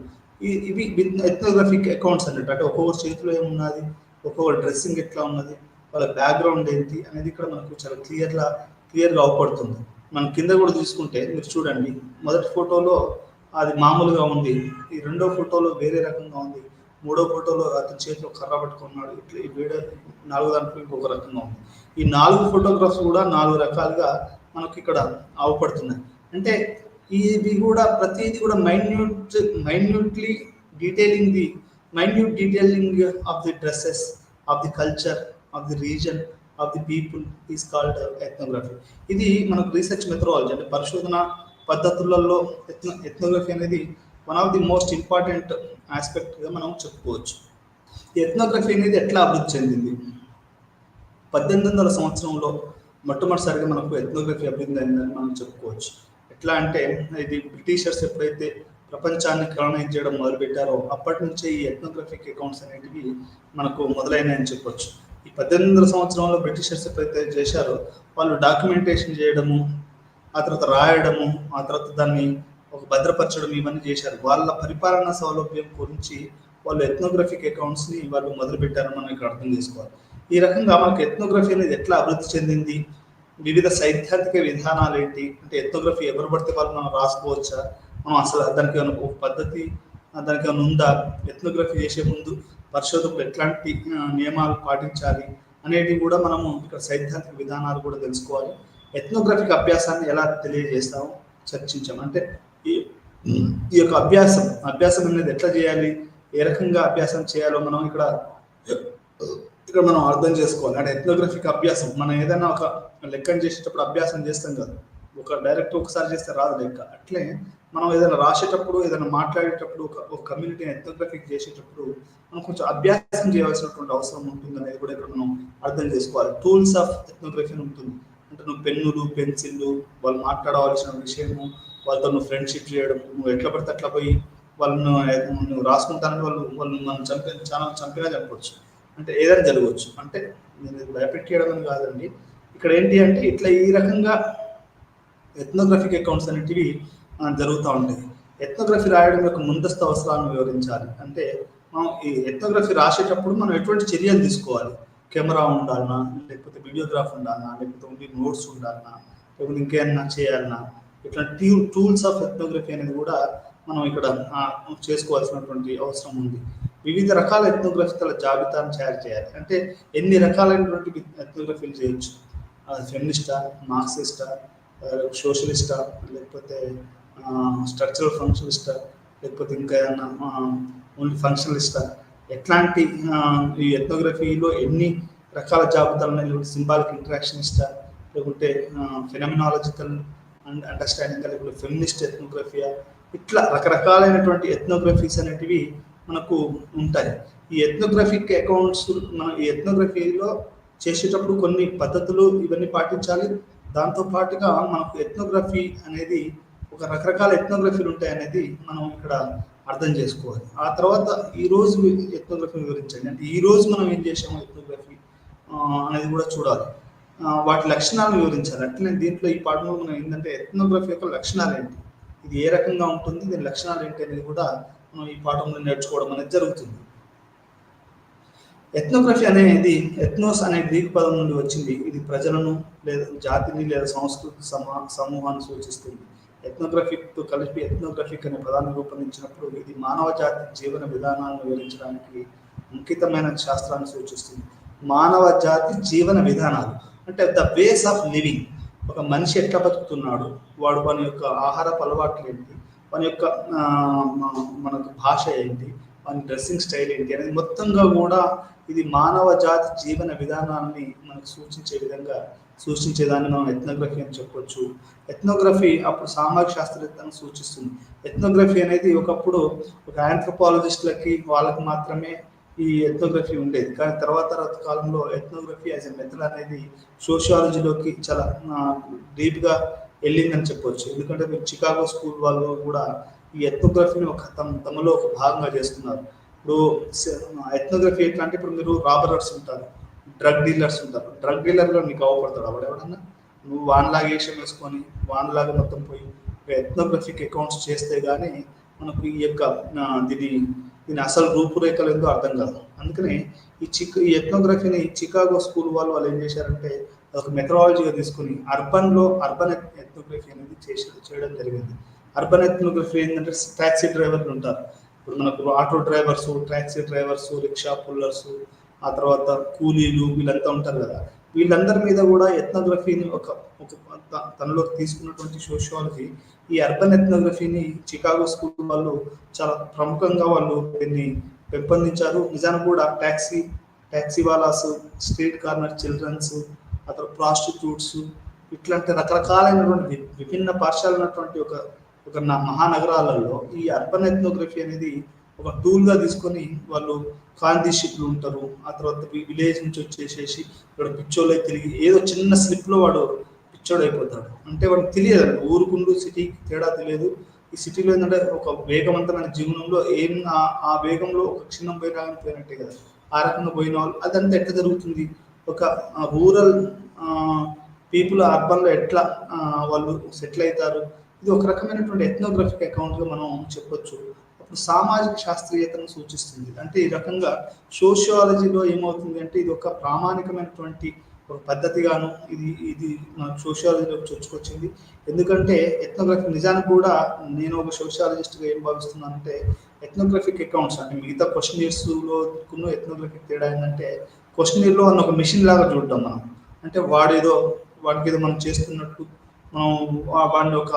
[SPEAKER 1] ఇవి ఎథ్నోగ్రఫిక్ అకౌంట్స్ అన్నట్టు. అంటే ఒక్కొక్కరు చేతిలో ఏమున్నది, ఒక్కొక్కరు డ్రెస్సింగ్ ఎట్లా ఉన్నది, వాళ్ళ బ్యాక్గ్రౌండ్ ఏంటి అనేది ఇక్కడ మనకు చాలా క్లియర్గా అవపడుతుంది. మనం కింద కూడా తీసుకుంటే మీరు చూడండి, మొదటి ఫోటోలో అది మామూలుగా ఉంది, ఈ 2వ ఫోటోలో వేరే రకంగా ఉంది, 3వ ఫోటోలో అతని చేతిలో కర్ర పట్టుకున్నాడు, ఇట్లా ఈ వీడియో 4వ దాంట్లో ఇంకొక రకంగా ఉంది. ఈ 4 ఫోటోగ్రాఫ్స్ కూడా 4 రకాలుగా మనకు ఇక్కడ అవపడుతున్నాయి. అంటే ఇది కూడా ప్రతిదీ కూడా minutely detailing of the dresses, of the culture, of the region, of the people is called ethnography. ఇది మనకు రీసెర్చ్ మెథడాలజీ, అంటే పరిశోధన పద్ధతులలో ఎథ్నోగ్రఫీ అనేది one of the most important ఆస్పెక్ట్గా మనం చెప్పుకోవచ్చు. ఈ ఎథ్నోగ్రఫీ అనేది ఎట్లా అభివృద్ధి చెందింది? 1800 సంవత్సరంలో మొట్టమొదటిసారిగా మనకు ఎథ్నోగ్రఫీ అభివృద్ధి అయిందని మనం చెప్పుకోవచ్చు. ఎట్లా అంటే ఇది బ్రిటిషర్స్ ఎప్పుడైతే ప్రపంచాన్ని కలనైజ్ చేయడం మొదలుపెట్టారో అప్పటి నుంచే ఈ ఎథ్నోగ్రఫిక్ అకౌంట్స్ అనేటివి మనకు మొదలైనాయని చెప్పొచ్చు. ఈ 1800 సంవత్సరంలో బ్రిటిషర్స్ ఎప్పుడైతే చేశారో వాళ్ళు డాక్యుమెంటేషన్ చేయడము, ఆ తర్వాత రాయడము, ఆ తర్వాత దాన్ని ఒక భద్రపరచడం, ఇవన్నీ చేశారు. వాళ్ళ పరిపాలనా సౌలభ్యం గురించి వాళ్ళు ఎథ్నోగ్రఫిక్ అకౌంట్స్ని వాళ్ళు మొదలుపెట్టారని మనం ఇక్కడ అర్థం చేసుకోవాలి. ఈ రకంగా మనకు ఎథ్నోగ్రఫీ అనేది ఎట్లా అభివృద్ధి చెందింది, వివిధ సైద్ధాంతిక విధానాలు ఏంటి, అంటే ఎథ్నోగ్రఫీ ఎవరు పడితే వాళ్ళు మనం రాసుకోవచ్చా, మనం అసలు దానికి ఏమైనా ఒక పద్ధతి, దానికి ఏమైనా ఉందా, ఎథ్నోగ్రఫీ చేసే ముందు పరిశోధకులు ఎట్లాంటి నియమాలు పాటించాలి అనేవి కూడా మనము ఇక్కడ సైద్ధాంతిక విధానాలు కూడా తెలుసుకోవాలి. ఎథ్నోగ్రఫిక్ అభ్యాసాన్ని ఎలా తెలియజేస్తామో చర్చించాం. అంటే ఈ యొక్క అభ్యాసం అనేది ఎట్లా చేయాలి, ఏ రకంగా అభ్యాసం చేయాలో మనం ఇక్కడ మనం అర్థం చేసుకోవాలి. అంటే ఎథ్నోగ్రఫిక్ అభ్యాసం మనం ఏదైనా ఒక లెక్కను చేసేటప్పుడు అభ్యాసం చేస్తాం కదా, డైరెక్ట్ ఒకసారి చేస్తే రాదు లెక్క. అట్లే మనం ఏదైనా రాసేటప్పుడు, ఏదైనా మాట్లాడేటప్పుడు, ఒక కమ్యూనిటీని ఎథ్నోగ్రఫిక్ చేసేటప్పుడు మనం కొంచెం అభ్యాసం చేయాల్సినటువంటి అవసరం ఉంటుంది అనేది కూడా ఇక్కడ మనం అర్థం చేసుకోవాలి. టూల్స్ ఆఫ్ ఎథ్నోగ్రఫీ అని ఉంటుంది. అంటే నువ్వు పెన్నులు, పెన్సిళ్ళు, వాళ్ళు మాట్లాడవలసిన విషయము, వాళ్ళతో నువ్వు ఫ్రెండ్షిప్ చేయడం, నువ్వు ఎట్లా పడితే అట్లా పోయి వాళ్ళను నువ్వు రాసుకుంటానని వాళ్ళు మనం చంపినా చంపవచ్చు, అంటే ఏదైనా జరగవచ్చు. అంటే నేను భయపెట్టేయడం అని కాదండి. ఇక్కడ ఏంటి అంటే ఇట్లా ఈ రకంగా ఎథ్నోగ్రఫిక్ అకౌంట్స్ అనేటివి జరుగుతూ ఉంటాయి. ఎథ్నోగ్రఫీ రాయడం యొక్క ముందస్తు అవసరాలను వివరించాలి. అంటే మనం ఈ ఎథ్నోగ్రఫీ రాసేటప్పుడు మనం ఎటువంటి చర్యలు తీసుకోవాలి? కెమెరా ఉండాలన్నా, లేకపోతే వీడియోగ్రాఫ్ ఉండాలన్నా, లేకపోతే నోట్స్ ఉండాలన్నా, లేకపోతే ఇంకేమన్నా చేయాలన్నా, ఇట్లాంటి టూల్స్ ఆఫ్ ఎథ్నోగ్రఫీ అనేది కూడా మనం ఇక్కడ చేసుకోవాల్సినటువంటి అవసరం ఉంది. వివిధ రకాల ఎథ్నోగ్రఫీల జాబితాను తయారు చేయాలి. అంటే ఎన్ని రకాలైనటువంటి ఎథ్నోగ్రఫీలు చేయొచ్చు? ఫెమినిస్టా, మార్క్సిస్టా, సోషలిస్టా, లేకపోతే స్ట్రక్చరల్ ఫంక్షనిస్టా, లేకపోతే ఇంకా ఏదన్నా ఓన్లీ ఫంక్షనలిస్టా, ఎట్లాంటి ఈ ఎథ్నోగ్రఫీలో ఎన్ని రకాల జాబితాలు ఉన్నాయి? లేకపోతే సింబాలిక్ ఇంటరాక్షనిస్టా, లేకుంటే ఫినామినాలజికల్ అండ్ అండర్స్టాండింగ్, లేకపోతే ఫెమినిస్ట్ ఎథ్నోగ్రఫియా, ఇట్లా రకరకాలైనటువంటి ఎథ్నోగ్రఫీస్ అనేటివి మనకు ఉంటాయి. ఈ ఎథ్నోగ్రఫిక్ అకౌంట్స్ మనం ఈ ఎథ్నోగ్రఫీలో చేసేటప్పుడు కొన్ని పద్ధతులు ఇవన్నీ పాటించాలి. దాంతో పాటుగా మనకు ఎథ్నోగ్రఫీ అనేది ఒక రకరకాల ఎథ్నోగ్రఫీలు ఉంటాయి అనేది మనం ఇక్కడ అర్థం చేసుకోవాలి. ఆ తర్వాత ఈరోజు ఎథ్నోగ్రఫీ వివరించండి, అంటే ఈరోజు మనం ఏం చేసాము ఎథ్నోగ్రఫీ అనేది కూడా చూడాలి. వాటి లక్షణాలను వివరించాలి. అట్లనే దీంట్లో ఈ పాఠంలో మనం ఏంటంటే ఎథ్నోగ్రఫీ యొక్క లక్షణాలు ఏంటి, ఇది ఏ రకంగా ఉంటుంది, దీని లక్షణాలు ఏంటి అనేది కూడా మనం ఈ పాఠంలో నేర్చుకోవడం అనేది జరుగుతుంది. ఎథ్నోగ్రఫీ అనేది ఎథ్నోస్ అనే గ్రీక్ పదం నుండి వచ్చింది. ఇది ప్రజలను లేదా జాతిని లేదా సంస్కృతి సమూహాన్ని సూచిస్తుంది. ఎథ్నోగ్రఫీతో కలిపి ఎథ్నోగ్రఫిక్ అనే పదాన్ని రూపొందించినప్పుడు ఇది మానవ జాతి జీవన విధానాలను వివరించడానికి అంకితమైన శాస్త్రాన్ని సూచిస్తుంది. మానవ జాతి జీవన విధానాలు అంటే ద వేస్ ఆఫ్ లివింగ్. ఒక మనిషి ఎట్లా బతుకుతున్నాడు, వాడు వాని యొక్క ఆహారపు అలవాట్లు ఏంటి, వాని యొక్క మనకు భాష ఏంటి, వాని డ్రెస్సింగ్ స్టైల్ ఏంటి అనేది మొత్తంగా కూడా ఇది మానవ జాతి జీవన విధానాన్ని మనకు సూచించేదాన్ని మనం ఎథ్నోగ్రఫీ అని చెప్పొచ్చు. ఎథ్నోగ్రఫీ అప్పుడు సామాజిక శాస్త్రవేత్తను సూచిస్తుంది. ఎథ్నోగ్రఫీ అనేది ఒకప్పుడు ఒక ఆంథ్రోపాలజిస్టులకి వాళ్ళకి మాత్రమే ఈ ఎథ్నోగ్రఫీ ఉండేది. కానీ తర్వాత కాలంలో ఎథ్నోగ్రఫీ యాజ్ ఎ మెథడ్ అనేది సోషియాలజీలోకి చాలా డీప్గా వెళ్ళిందని చెప్పొచ్చు. ఎందుకంటే మీరు చికాగో స్కూల్ వాళ్ళు కూడా ఈ ఎథ్నోగ్రఫీని తమలో ఒక భాగంగా చేస్తున్నారు. ఇప్పుడు ఎథ్నోగ్రఫీ ఎట్లా అంటే, ఇప్పుడు మీరు రాబరర్స్ ఉంటారు, డ్రగ్ డీలర్స్ ఉంటారు. డ్రగ్ డీలర్లో నీకు అవపడతాడు అప్పుడు ఎవడన్నా, నువ్వు వాన్లాగా వేషం వేసుకొని వాన్లాగా మొత్తం పోయి ఎథ్నోగ్రఫిక్ అకౌంట్స్ చేస్తే కానీ మనకు ఈ యొక్క దీని అసలు రూపురేఖలు ఏందో అర్థం కాదు. అందుకని ఈ ఎథ్నోగ్రఫీని చికాగో స్కూల్ వాళ్ళు ఏం చేశారంటే ఒక మెథడాలజీగా తీసుకుని అర్బన్ ఎథ్నోగ్రఫీ అనేది చేయడం జరిగింది. అర్బన్ ఎథ్నోగ్రఫీ ఏంటంటే టాక్సీ డ్రైవర్లు ఉంటారు. ఇప్పుడు మనకు auto drivers, taxi drivers, rickshaw pullers, ఆ తర్వాత కూలీలు, వీళ్ళంతా ఉంటారు కదా. వీళ్ళందరి మీద కూడా ఎథ్నోగ్రఫీని ఒక తనలోకి తీసుకున్నటువంటి సోషియాలజీ ఈ అర్బన్ ఎథ్నోగ్రఫీని చికాగో స్కూల్ వాళ్ళు చాలా ప్రముఖంగా వాళ్ళు దీన్ని పెంపొందించారు. నిజానికి కూడా ట్యాక్సీ వాలాస్, స్ట్రీట్ కార్నర్ చిల్డ్రన్స్, ఆ తర్వాత ప్రాస్టిట్యూట్స్, ఇట్లాంటి రకరకాలైనటువంటి విభిన్న పాఠశాలైనటువంటి ఒక మహానగరాలలో ఈ అర్బన్ ఎథ్నోగ్రఫీ అనేది ఒక టూల్గా తీసుకొని వాళ్ళు కాంతి షిప్లు ఉంటారు. ఆ తర్వాత విలేజ్ నుంచి వచ్చేసేసి ఇక్కడ పిచ్చోళ్ళే తిరిగి ఏదో చిన్న స్లిప్లో వాడు పిచ్చోడు అయిపోతాడు. అంటే వాడికి తెలియదు, ఊరుకుంటూ సిటీకి తేడా తెలియదు. ఈ సిటీలో ఏంటంటే ఒక వేగవంతమైన జీవనంలో ఆ వేగంలో ఒక క్షణం పోయినట్టే కదా, ఆ రకంగా పోయిన వాళ్ళు అదంతా ఎట్లా జరుగుతుంది, ఒక రూరల్ పీపుల్ అర్బన్లో ఎట్లా వాళ్ళు సెటిల్ అవుతారు, ఇది ఒక రకమైనటువంటి ఎథ్నోగ్రఫిక్ అకౌంట్గా మనం చెప్పొచ్చు. అప్పుడు సామాజిక శాస్త్రీయతను సూచిస్తుంది. అంటే ఈ రకంగా సోషియాలజీలో ఏమవుతుంది అంటే ఇది ఒక ప్రామాణికమైనటువంటి ఒక పద్ధతిగాను ఇది సోషియాలజీలోకి చొచ్చుకొచ్చింది. ఎందుకంటే ఎథ్నోగ్రఫీ నిజానికి కూడా నేను ఒక సోషియాలజిస్ట్గా ఏం భావిస్తున్నానంటే ఎథ్నోగ్రఫిక్ అకౌంట్స్ అంటే మిగతా క్వశ్చనీర్స్లో ఎథ్నోగ్రఫిక్ తేడా ఏంటంటే క్వశ్చనీర్లో అన్న ఒక మిషన్ లాగా చూడటం మనం, అంటే వాడికి ఏదో మనం చేస్తున్నట్టు మనం వాడిని ఒక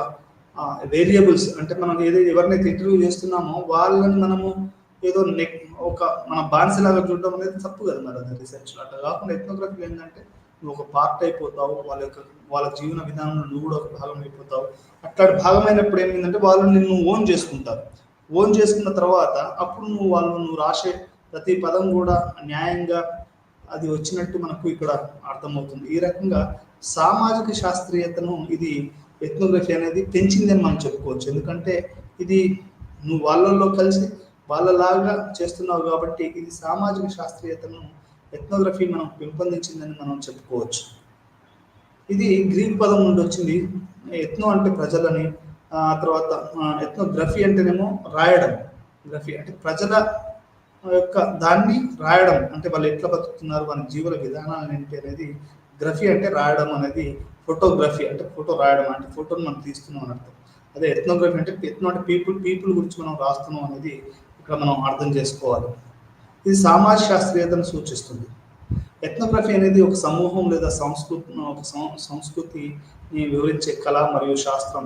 [SPEAKER 1] వేరియబుల్స్ అంటే మనం ఎవరినైతే ఇంటర్వ్యూ చేస్తున్నామో వాళ్ళని మనము ఏదో మన బాన్సలాగా చూడడం అనేది తప్పు కదా మరి అది రీసెర్చ్లో. అట్లా కాకుండా ఎథ్నోగ్రఫీ ఏంటంటే నువ్వు ఒక పార్ట్ అయిపోతావు, వాళ్ళ జీవన విధానంలో నువ్వు కూడా ఒక భాగం అయిపోతావు. అట్లాంటి భాగమైనప్పుడు ఏమైందంటే వాళ్ళు నిన్ను ఓన్ చేసుకుంటారు. ఓన్ చేసుకున్న తర్వాత అప్పుడు నువ్వు రాసే ప్రతి పదం కూడా న్యాయంగా అది వచ్చినట్టు మనకు ఇక్కడ అర్థమవుతుంది. ఈ రకంగా సామాజిక శాస్త్రీయతను ఇది ఎథ్నోగ్రఫీ అనేది పెంచిందని మనం చెప్పుకోవచ్చు. ఎందుకంటే ఇది నువ్వు వాళ్ళల్లో కలిసి వాళ్ళలాగా చేస్తున్నావు కాబట్టి ఇది సామాజిక శాస్త్రీయతను ఎథ్నోగ్రఫీ మనం పెంపొందించిందని మనం చెప్పుకోవచ్చు. ఇది గ్రీక్ పదం నుండి వచ్చింది. ఎథ్నో అంటే ప్రజలని, తర్వాత ఎథ్నోగ్రఫీ అంటేనేమో రాయడం. గ్రఫీ అంటే ప్రజల యొక్క దాన్ని రాయడం, అంటే వాళ్ళు ఎట్లా బతుకుతున్నారు, వాళ్ళ జీవన విధానాలు ఏంటి అనేది. గ్రఫీ అంటే రాయడం అనేది. ఫోటోగ్రఫీ అంటే ఫోటో రాయడం, అంటే ఫోటోని మనం తీస్తున్నాం అని అర్థం. అదే ఎథ్నోగ్రఫీ అంటే ఎథ్నో అంటే పీపుల్ గురించి మనం రాస్తున్నాం అనేది ఇక్కడ మనం అర్థం చేసుకోవాలి. ఇది సామాజిక శాస్త్రీయతను సూచిస్తుంది. ఎథ్నోగ్రఫీ అనేది ఒక సమూహం లేదా సంస్కృతిని వివరించే కళ మరియు శాస్త్రం.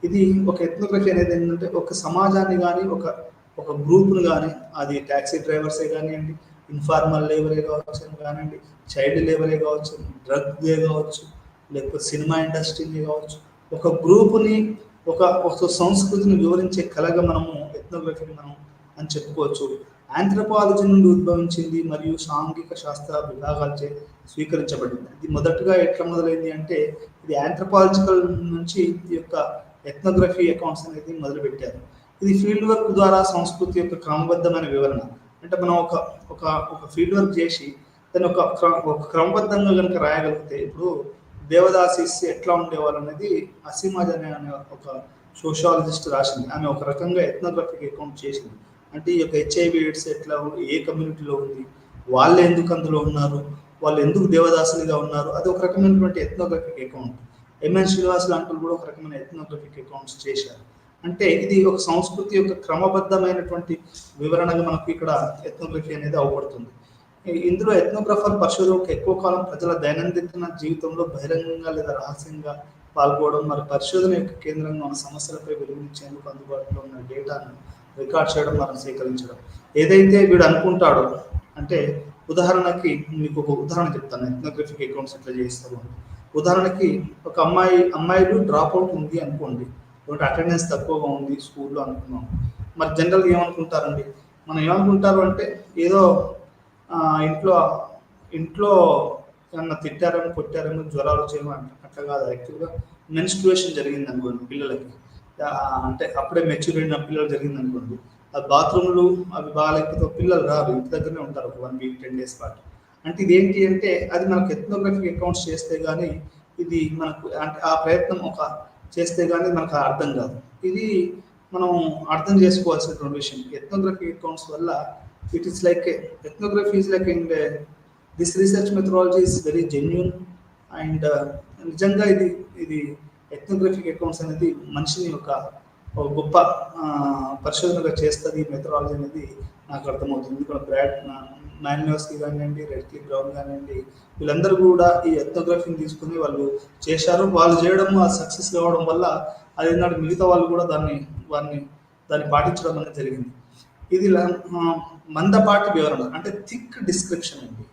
[SPEAKER 1] ఇది ఒక ఎథ్నోగ్రఫీ అనేది ఏంటంటే ఒక సమాజాన్ని కానీ ఒక గ్రూప్ను కానీ, అది ట్యాక్సీ డ్రైవర్సే కానివ్వండి, ఇన్ఫార్మల్ లేబరే కానివ్వండి, చైల్డ్ లేబరే కావచ్చు, డ్రగ్దే కావచ్చు, లేకపోతే సినిమా ఇండస్ట్రీని కావచ్చు, ఒక గ్రూపుని ఒక సంస్కృతిని వివరించే కళగా మనము ఎథ్నోగ్రఫీని మనం అని చెప్పుకోవచ్చు. ఆంథ్రోపాలజీ నుండి ఉద్భవించింది మరియు సాంఘిక శాస్త్ర విభాగాలచే స్వీకరించబడింది. ఇది మొదటగా ఎట్లా మొదలైంది అంటే ఇది ఆంథ్రోపాలజికల్ నుంచి ఈ యొక్క ఎథ్నోగ్రఫీ అకౌంట్స్ అనేది మొదలుపెట్టారు. ఇది ఫీల్డ్ వర్క్ ద్వారా సంస్కృతి యొక్క క్రమబద్ధమైన వివరణ. అంటే మనం ఒక ఫీల్డ్ వర్క్ చేసి దాన్ని ఒక క్రమబద్ధంగా కనుక రాయగలిగితే, ఇప్పుడు దేవదాసిస్ ఎట్లా ఉండేవాళ్ళు అనేది అసీమాజ్ అనే ఒక సోషాలజిస్ట్ రాసింది. ఆమె ఒక రకంగా ఎథ్నోగ్రఫీకి అకౌంట్ చేసింది. అంటే ఈ యొక్క HIV ఎయిడ్స్ ఎట్లా ఏ కమ్యూనిటీలో ఉంది, వాళ్ళు ఎందుకు అందులో ఉన్నారు, వాళ్ళు ఎందుకు దేవదాసులుగా ఉన్నారు, అది ఒక రకమైనటువంటి ఎథ్నోగ్రఫిక్ అకౌంట్. ఎంఎన్ శ్రీనివాస్ లాంటి కూడా ఒక రకమైన ఎథ్నోగ్రఫిక్ అకౌంట్స్ చేశారు. అంటే ఇది ఒక సంస్కృతి యొక్క క్రమబద్ధమైనటువంటి వివరణగా మనకు ఇక్కడ ఎథ్నోగ్రఫీ అనేది అవపడుతుంది. ఇందులో ఎథ్నోగ్రఫర్ పరిశోధనకు ఎక్కువ కాలం ప్రజల దైనందిన జీవితంలో బహిరంగంగా లేదా రహస్యంగా పాల్గొనడం, మరి పరిశోధన యొక్క కేంద్రంగా ఉన్న సమస్యలపై వెలుగునిచ్చేందుకు అందుబాటులో ఉన్న డేటాను రికార్డ్ చేయడం, మనం సేకరించడం. ఏదైతే వీడు అనుకుంటాడో, అంటే ఉదాహరణకి మీకు ఒక ఉదాహరణ చెప్తాను ఎథ్నోగ్రఫిక్ అకౌంట్స్ ఎట్లా చేస్తారు. ఉదాహరణకి ఒక అమ్మాయిలు డ్రాప్ అవుట్ ఉంది అనుకోండి, అటెండెన్స్ తక్కువగా ఉంది స్కూల్లో అనుకున్నాం. మరి జనరల్గా ఏమనుకుంటారండి, మనం ఏమనుకుంటారు అంటే ఏదో ఇంట్లో ఏమన్నా తిట్టారేమో, కొట్టారేమో, జ్వరాలు వచ్చేమో అట్లా కాదు. యాక్చువల్గా మెన్స్ట్రుయేషన్ జరిగింది అనుకోండి పిల్లలకి, అంటే అప్పుడే మెచ్యూర్ అయిన పిల్లలు జరిగింది అనుకోండి, ఆ బాత్రూమ్లు అవి బాగాలేకపోతే పిల్లలు రారు, ఇంటి దగ్గరనే ఉంటారు ఒక 1 వీక్ 10 డేస్ పాటు. అంటే ఇదేంటి అంటే అది మనకు ఎథ్నోగ్రఫిక్ అకౌంట్స్ చేస్తే కానీ ఇది మనకు అంటే ఆ ప్రయత్నం చేస్తే కానీ మనకు అర్థం కాదు. ఇది మనం అర్థం చేసుకోవాల్సినటువంటి విషయం. ఎథ్నోగ్రఫిక్ అకౌంట్స్ వల్ల it is like ethnography is like in this research methodology is very genuine and నిజంగా ఇది ఎథ్నోగ్రఫిక్ అకౌంట్స్ అనేది మనిషిని ఒక గొప్ప పరిశోధనగా చేస్తుంది. ఈ మెథడాలజీ అనేది నాకు అర్థమవుతుంది. ఇక్కడ బ్రాడ్ మాన్యోస్కి కానివ్వండి, రెడ్క్లిఫ్ బ్రౌన్ కానివ్వండి, వీళ్ళందరూ కూడా ఈ ఎథ్నోగ్రఫీని తీసుకుని వాళ్ళు చేశారు. వాళ్ళు చేయడం సక్సెస్ కావడం వల్ల అది ఏంటంటే మిగతా వాళ్ళు కూడా దాన్ని పాటించడం అనేది జరిగింది. ఇది మందపాటి వివరణ, అంటే థిక్ డిస్క్రిప్షన్ అండి.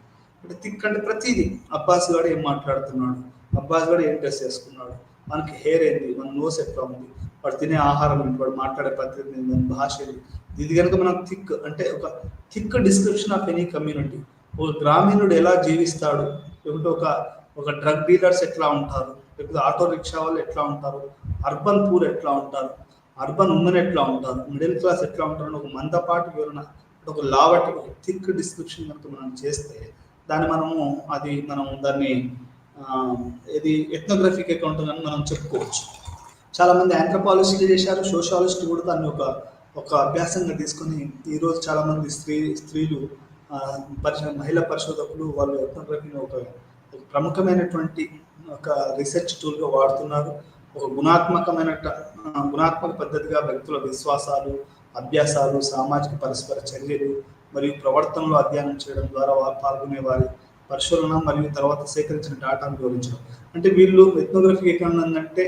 [SPEAKER 1] అంటే థిక్ అంటే ప్రతిదీ, అబ్బాస్ గారు ఏం మాట్లాడుతున్నాడు, అబ్బాస్ గారు ఏం డ్రెస్ చేసుకున్నాడు, మనకి హెయిర్ ఏంది, మన నోస్ ఎట్లా ఉంది, వాడు తినే ఆహారం ఏంటి, వాడు మాట్లాడే పద్ధతి ఏంటి, భాష ఏంటి. ఇది కనుక మనం థిక్ అంటే ఒక thick description of any community. ఒక గ్రామీణుడు ఎలా జీవిస్తాడు, లేకుంటే ఒక డ్రగ్ డీలర్స్ ఎట్లా ఉంటారు, లేకపోతే ఆటో రిక్షా వాళ్ళు ఎట్లా ఉంటారు, అర్బన్ పూర్ ఎట్లా ఉంటారు, అర్బన్ ఉమెన్ ఎట్లా ఉంటారు, మిడిల్ క్లాస్ ఎట్లా ఉంటారు, ఒక మందపాటి వివరణ, ఒక లావటి ఒక థిక్ డిస్క్రిప్షన్ కనుక మనం చేస్తే దాన్ని ఇది ఎథ్నోగ్రఫిక్ అకౌంట్ అని మనం చెప్పుకోవచ్చు. చాలా మంది ఆంథ్రోపాలజిస్టులు చేశారు, సోషాలజిస్టులు కూడా దాన్ని ఒక అభ్యాసంగా తీసుకొని ఈరోజు చాలా మంది స్త్రీలు మహిళా పరిశోధకులు వాళ్ళు ఎథ్నోగ్రఫీని ఒక ప్రముఖమైనటువంటి ఒక రీసెర్చ్ టూల్గా వాడుతున్నారు. ఒక గుణాత్మక పద్ధతిగా వ్యక్తుల విశ్వాసాలు, అభ్యాసాలు, సామాజిక పరస్పర చర్యలు మరియు ప్రవర్తనలో అధ్యయనం చేయడం ద్వారా వారు పాల్గొనే వారి పరిశోధన మరియు తర్వాత సేకరించిన డేటాను వివరించడం. అంటే వీళ్ళు ఎథ్నోగ్రఫీ ఎక్కడ అంటే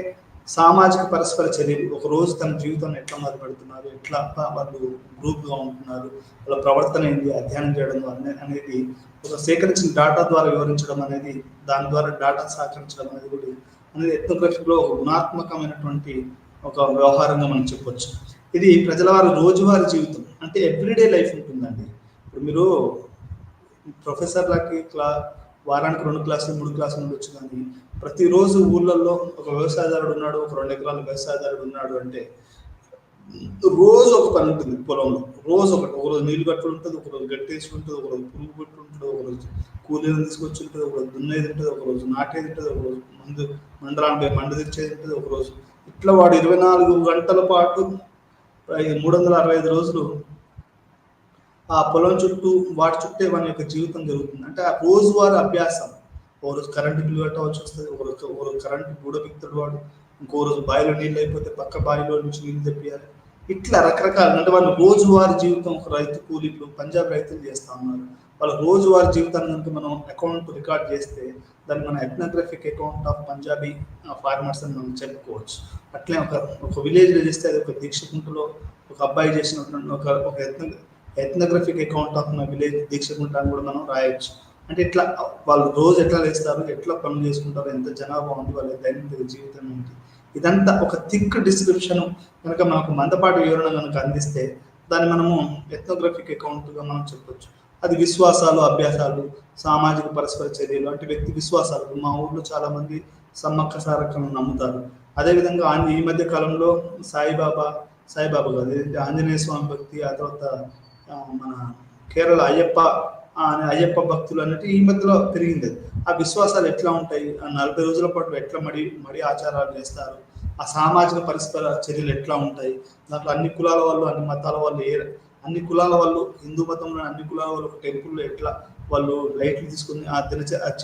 [SPEAKER 1] సామాజిక పరస్పర చర్యలు, ఒక రోజు తన జీవితాన్ని ఎట్లా మొదలు పెడుతున్నారు, ఎట్లా వాళ్ళు గ్రూప్గా ఉంటున్నారు, వాళ్ళ ప్రవర్తన ఏంటి అధ్యయనం చేయడం అనేది ఒక సేకరించిన డేటా ద్వారా వివరించడం అనేది, దాని ద్వారా డేటా సేకరించడం అనేది కూడా అనేది ఎథ్నోగ్రఫీలో ఒక గుణాత్మకమైనటువంటి ఒక వ్యవహారంగా మనం చెప్పొచ్చు. ఇది ప్రజల వారి రోజువారీ జీవితం, అంటే ఎవ్రీడే లైఫ్ ఉంటుందండి. ఇప్పుడు మీరు ప్రొఫెసర్లకి వారానికి 2 క్లాసులు 3 క్లాసులు ఉండొచ్చు, కానీ ప్రతిరోజు ఊళ్ళల్లో ఒక వ్యవసాయదారుడు ఉన్నాడు, ఒక 2 ఎకరాల వ్యవసాయదారుడు ఉన్నాడు అంటే రోజు ఒక పని ఉంటుంది పొలంలో. రోజు ఒకటి, ఒకరోజు నీళ్లు కట్టుడు ఉంటుంది, ఒకరోజు గట్టేసి ఉంటుంది, ఒకరోజు పురుగు పెట్టి ఉంటుంది, ఒకరోజు కూలీలు తీసుకొచ్చి ఉంటుంది, ఒకరోజు దున్నేది ఉంటుంది, ఒకరోజు నాటేది ఉంటుంది, ఒకరోజు మండలానికి మండు తెచ్చేది ఉంటుంది, ఒకరోజు ఇట్లా వాడు 24 గంటల పాటు 365 రోజులు ఆ పొలం చుట్టూ వాటి చుట్టే మన యొక్క జీవితం జరుగుతుంది. అంటే ఆ రోజువారీ అభ్యాసం. ఒకరోజు కరెంటు బిల్లు కట్టవలసి వస్తుంది, ఒకరోజు కరెంటు గూడబిక్తుడు వాడు, ఇంకో రోజు బావిలో నీళ్ళు అయిపోతే పక్క బావిలో నుంచి నీళ్ళు తెప్పియాలి. ఇట్లా రకరకాల, అంటే వాళ్ళు రోజువారీ జీవితం, ఒక రైతు కూలీలు పంజాబ్ రైతులు చేస్తూ ఉన్నారు. వాళ్ళ రోజువారీ జీవితాన్ని కనుక మనం అకౌంట్ రికార్డ్ చేస్తే దాన్ని మన ఎథ్నోగ్రఫిక్ అకౌంట్ ఆఫ్ పంజాబీ ఫార్మర్స్ అని మనం చెప్పుకోవచ్చు. అట్లే ఒక విలేజ్లో చేస్తే అది ఒక దీక్షకుంటలో ఒక అబ్బాయి చేసినటువంటి ఒక ఎథ్నోగ్రఫిక్ అకౌంట్ ఆఫ్ మన విలేజ్ దీక్షకుంట అని కూడా మనం రాయొచ్చు. అంటే ఇట్లా వాళ్ళు రోజు ఎట్లా వేస్తారు, ఎట్లా పనులు చేసుకుంటారు, ఎంత జనాభా ఉంది, వాళ్ళ దైనందిన జీవితం ఏంటి, ఇదంతా ఒక థిక్ డిస్క్రిప్షన్ కనుక మనకు మందపాటి వివరణ కనుక అందిస్తే దాన్ని మనము ఎథ్నోగ్రఫిక్ అకౌంట్గా మనం చెప్పొచ్చు. అది విశ్వాసాలు, అభ్యాసాలు, సామాజిక పరస్పర చర్యలు, అంటే వ్యక్తి విశ్వాసాలు. మా ఊర్లో చాలా మంది సమ్మక్క సారక్కలను నమ్ముతారు. అదేవిధంగా ఈ మధ్య కాలంలో సాయిబాబా కాదు, ఆంజనేయ స్వామి భక్తి, ఆ తర్వాత మన కేరళ అయ్యప్ప భక్తులు అన్నట్టు ఈ మధ్యలో పెరిగింది. ఆ విశ్వాసాలు ఎట్లా ఉంటాయి, ఆ 40 రోజుల పాటు ఎట్లా మడి ఆచారాలు చేస్తారు, ఆ సామాజిక పరస్పర చర్యలు ఎట్లా ఉంటాయి, దాంట్లో అన్ని కులాల వాళ్ళు, అన్ని మతాల వాళ్ళు, అన్ని కులాల వాళ్ళు, హిందూ మతంలో అన్ని కులాల వాళ్ళు ఒక టెంపుల్లో ఎట్లా వాళ్ళు లైట్లు తీసుకుని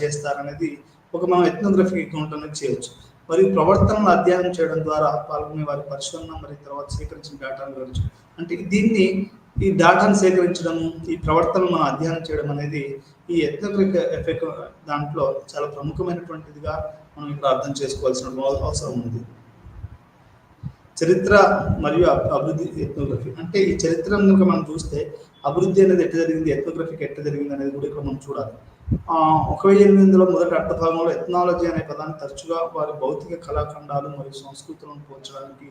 [SPEAKER 1] చేస్తారనేది ఒక మనం ఎథ్నోగ్రఫిక్ అకౌంట్ అనేది చేయవచ్చు. మరియు ప్రవర్తనను అధ్యయనం చేయడం ద్వారా పాల్గొనే వారి పరిశోధన మరియు తర్వాత సేకరించిన డేటాను వివరించు. అంటే దీన్ని, ఈ డేటాను సేకరించడం, ఈ ప్రవర్తనను మనం అధ్యయనం చేయడం అనేది ఈ ఎథ్నోగ్రఫిక్ ఎఫెక్ట్ దాంట్లో చాలా ప్రముఖమైనటువంటిదిగా మనం ఇక్కడ అర్థం చేసుకోవాల్సిన అవసరం ఉంది. చరిత్ర మరియు అభివృద్ధి ఎథ్నోగ్రఫీ, అంటే ఈ చరిత్ర కనుక మనం చూస్తే అభివృద్ధి అనేది ఎట్లా జరిగింది, ఎథ్నోగ్రఫీకి ఎట్లా జరిగింది అనేది కూడా ఇక్కడ మనం చూడాలి. 1800లో మొదటి అర్థభాగంలో ఎథ్నాలజీ అనే పదాన్ని తరచుగా వారి భౌతిక కళాఖండాలు మరియు సంస్కృతులను పోల్చడానికి